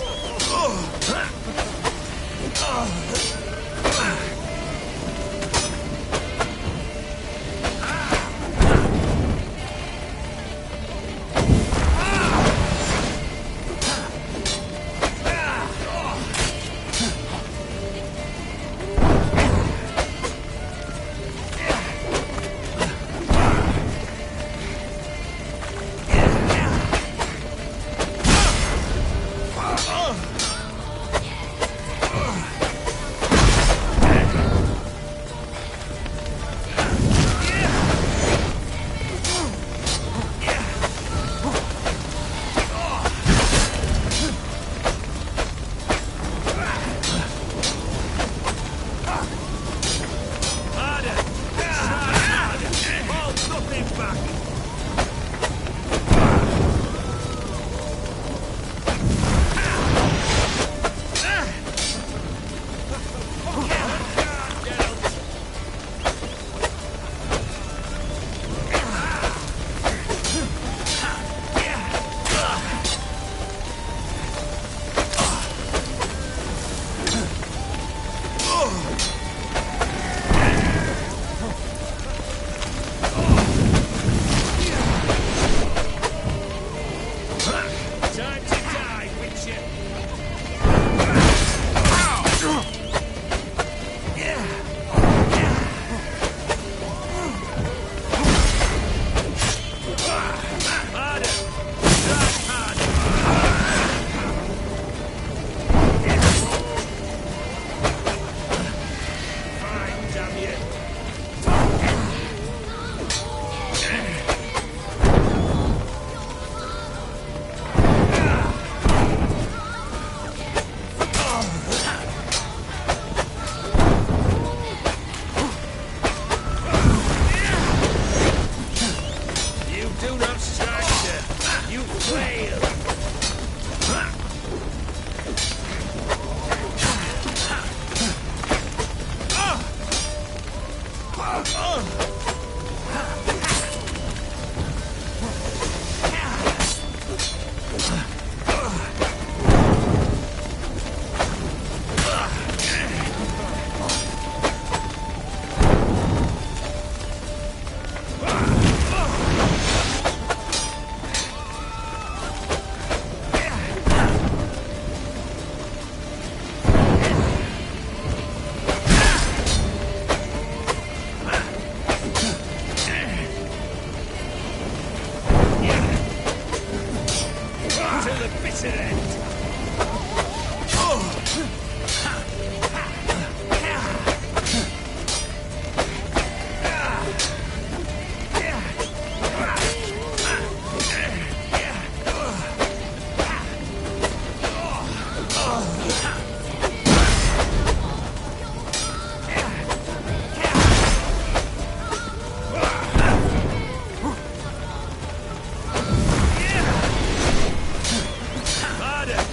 Harder!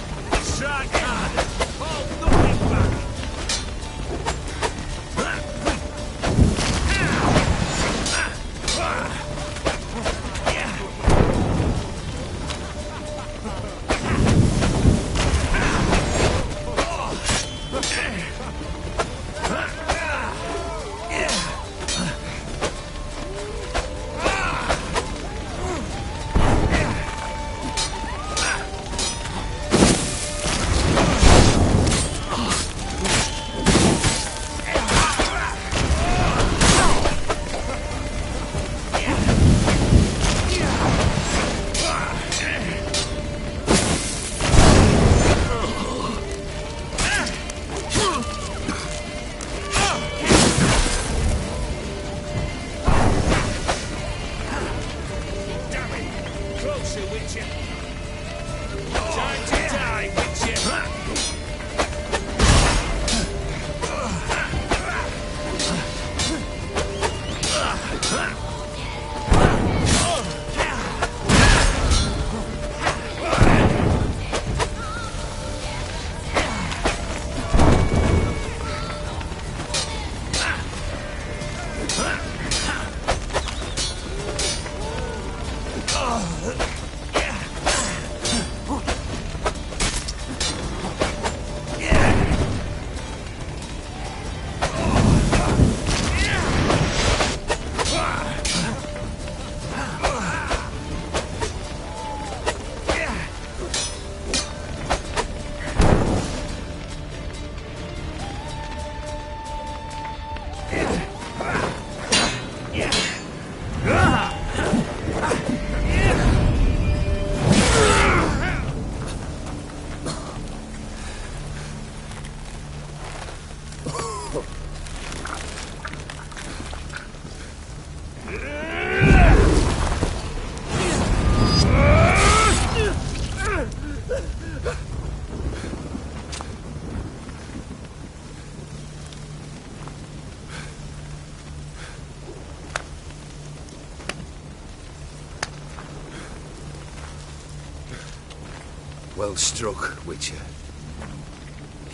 Well struck, Witcher.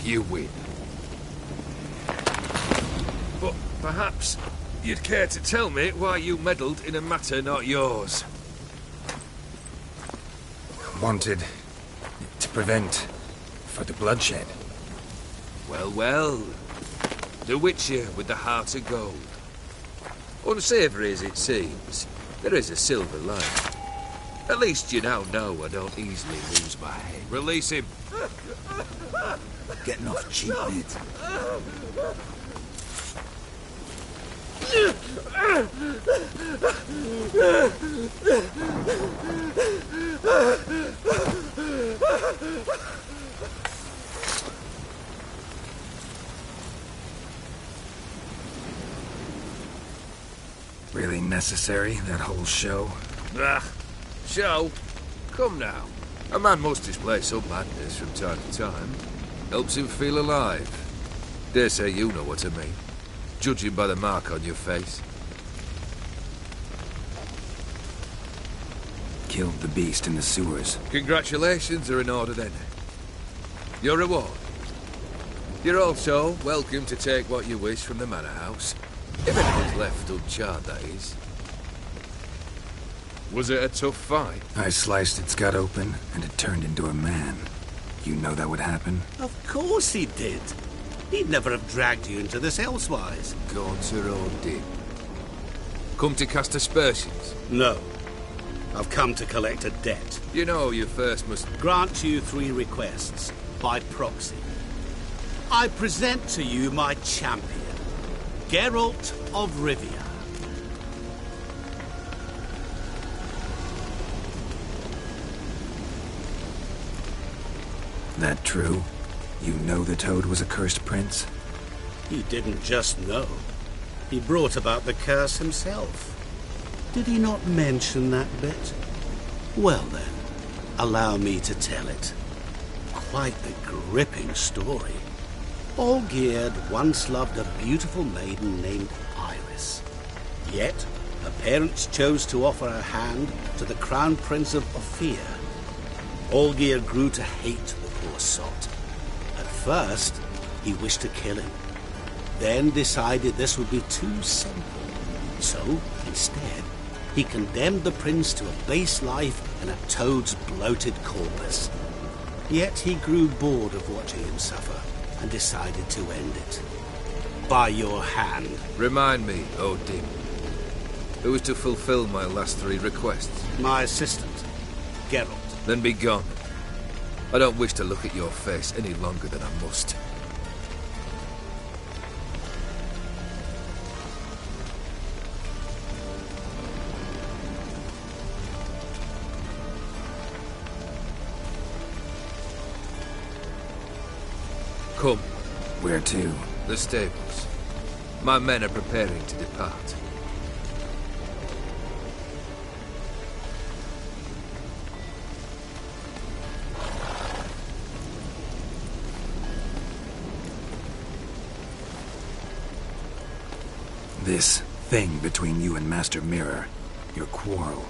You win. But perhaps you'd care to tell me why you meddled in a matter not yours. Wanted to prevent further bloodshed. Well, well. The Witcher with the heart of gold. Unsavoury as it seems, there is a silver lining. At least you now know I don't easily lose my head. Release him. Getting off cheap, mate. Really necessary, that whole show? Ah, show? Come now. A man must display some madness from time to time. Helps him feel alive. Dare say you know what I mean. Judging by the mark on your face. Killed the beast in the sewers. Congratulations are in order then. Your reward. You're also welcome to take what you wish from the manor house. If anything's left uncharred, that is. Was it a tough fight? I sliced its gut open, and it turned into a man. You know that would happen? Of course he did. He'd never have dragged you into this elsewise. Gaunter or Dim. Come to cast aspersions? No. I've come to collect a debt. You know you first must... Grant you 3 requests, by proxy. I present to you my champion, Geralt of Rivia. That true? You know the Toad was a cursed prince? He didn't just know. He brought about the curse himself. Did he not mention that bit? Well then, allow me to tell it. Quite the gripping story. Olgierd once loved a beautiful maiden named Iris. Yet, her parents chose to offer her hand to the Crown Prince of Ophir. Olgierd grew to hate the poor sot. At first, he wished to kill him. Then decided this would be too simple. So, instead, he condemned the prince to a base life in a toad's bloated corpus. Yet he grew bored of watching him suffer and decided to end it. By your hand. Remind me, Dim. Who is to fulfill my last 3 requests? My assistant, Geralt. Then be gone. I don't wish to look at your face any longer than I must. Come. Where to? The stables. My men are preparing to depart. This thing between you and Master Mirror, your quarrel.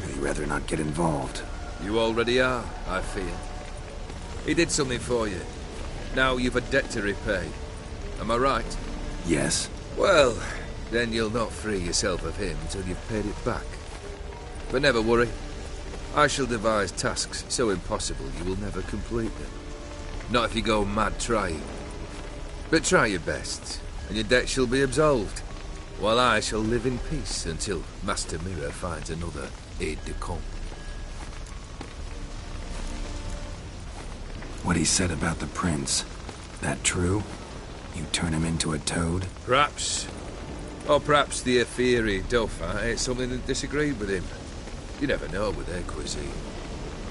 Really rather not get involved. You already are, I fear. He did something for you. Now you've a debt to repay. Am I right? Yes. Well, then you'll not free yourself of him till you've paid it back. But never worry. I shall devise tasks so impossible you will never complete them. Not if you go mad trying. But try your best, and your debt shall be absolved, while I shall live in peace until Master Mirror finds another aide-de-camp. What he said about the prince, that true? You turn him into a toad? Perhaps. Or perhaps the Ophiri Dauphin ate something that disagreed with him. You never know with their cuisine.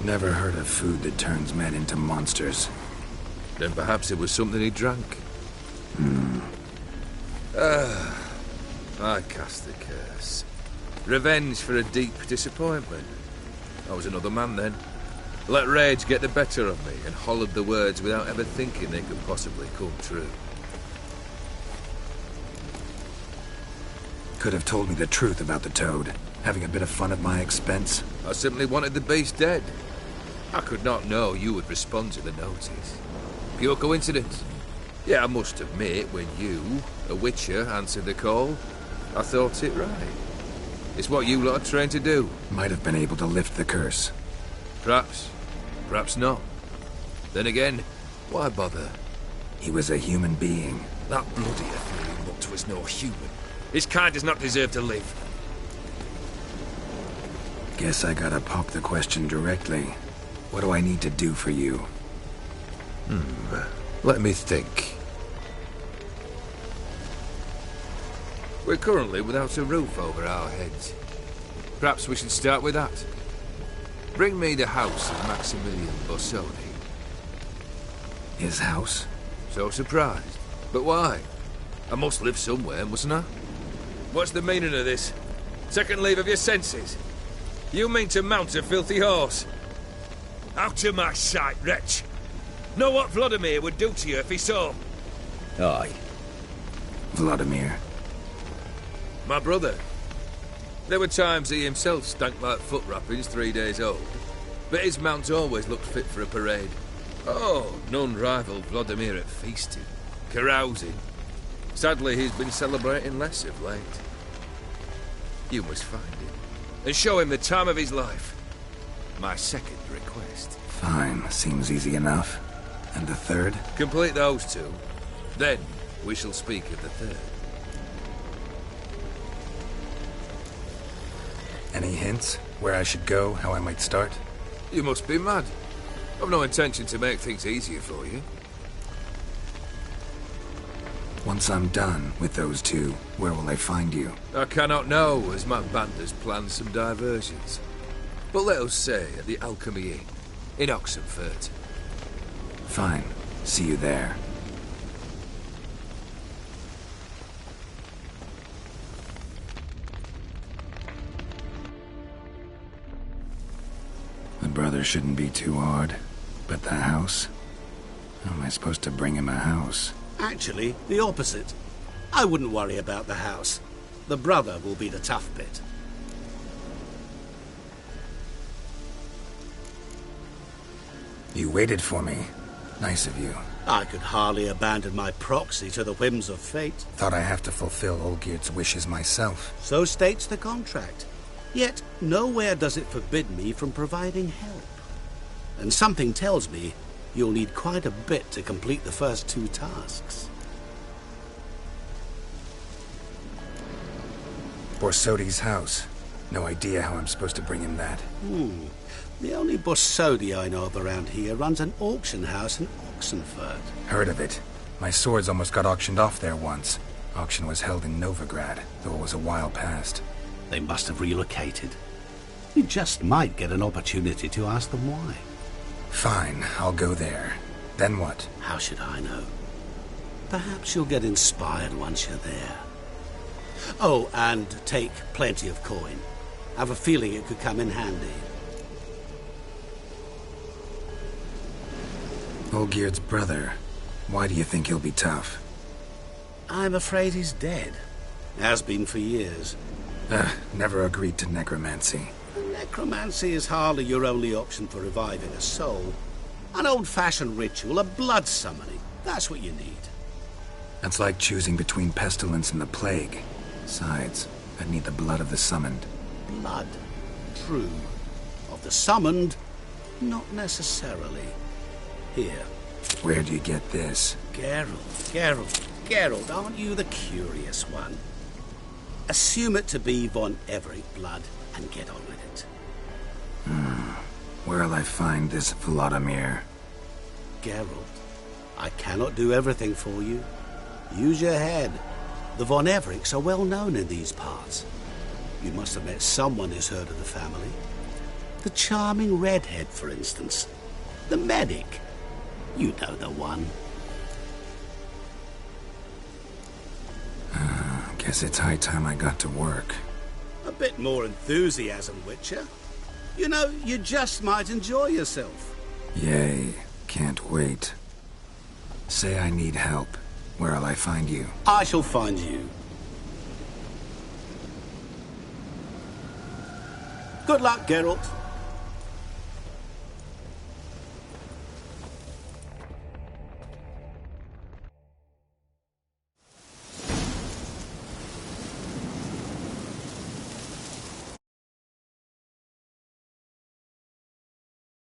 Never heard of food that turns men into monsters. Then perhaps it was something he drank. I cast the curse. Revenge for a deep disappointment. I was another man then. Let rage get the better of me and hollered the words without ever thinking they could possibly come true. Could have told me the truth about the toad, having a bit of fun at my expense. I simply wanted the beast dead. I could not know you would respond to the notice. Pure coincidence. Yeah, I must admit, when you, a witcher, answered the call, I thought it right. It's what you lot are trained to do. Might have been able to lift the curse. Perhaps. Perhaps not. Then again, why bother? He was a human being. That bloody ethereal mutt was no human. His kind does not deserve to live. Guess I gotta pop the question directly. What do I need to do for you? Let me think. We're currently without a roof over our heads. Perhaps we should start with that. Bring me the house of Maximilian Borsodi. His house? So surprised. But why? I must live somewhere, mustn't I? What's the meaning of this? Second leave of your senses? You mean to mount a filthy horse? Out of my sight, wretch! Know what Vladimir would do to you if he saw? Aye. Vladimir. My brother. There were times he himself stank like foot wrappings 3 days old, but his mount always looked fit for a parade. Oh, none rivaled Vladimir at feasting, carousing. Sadly, he's been celebrating less of late. You must find him, and show him the time of his life. My second request. Fine, seems easy enough. And the third? Complete those two. Then, we shall speak of the third. Any hints? Where I should go? How I might start? You must be mad. I've no intention to make things easier for you. Once I'm done with those two, where will I find you? I cannot know, as my band has planned some diversions. But let us say at the Alchemy Inn, in Oxenfurt. Fine. See you there. The brother shouldn't be too hard. But the house? How am I supposed to bring him a house? Actually, the opposite. I wouldn't worry about the house. The brother will be the tough bit. You waited for me. Nice of you. I could hardly abandon my proxy to the whims of fate. Thought I have to fulfill Olgierd's wishes myself. So states the contract. Yet, nowhere does it forbid me from providing help. And something tells me you'll need quite a bit to complete the first 2 tasks. Borsodi's house. No idea how I'm supposed to bring him that. The only Borsodi I know of around here runs an auction house in Oxenfurt. Heard of it. My swords almost got auctioned off there once. Auction was held in Novigrad, though it was a while past. They must have relocated. You just might get an opportunity to ask them why. Fine, I'll go there. Then what? How should I know? Perhaps you'll get inspired once you're there. Oh, and take plenty of coin. Have a feeling it could come in handy. Olgierd's brother. Why do you think he'll be tough? I'm afraid he's dead. Has been for years. Never agreed to necromancy. Necromancy is hardly your only option for reviving a soul. An old-fashioned ritual, a blood summoning. That's what you need. That's like choosing between pestilence and the plague. Besides, I'd need the blood of the summoned. Blood. True. Of the summoned, not necessarily. Here. Where do you get this? Geralt, aren't you the curious one? Assume it to be von Everett blood and get on with it. Where'll I find this Vladimir? Geralt, I cannot do everything for you. Use your head. The von Evericks are well known in these parts. You must have met someone who's heard of the family. The charming redhead, for instance. The medic. You know the one. Guess it's high time I got to work. A bit more enthusiasm, Witcher. You know, you just might enjoy yourself. Yay. Can't wait. Say I need help. Where'll I find you? I shall find you. Good luck, Geralt.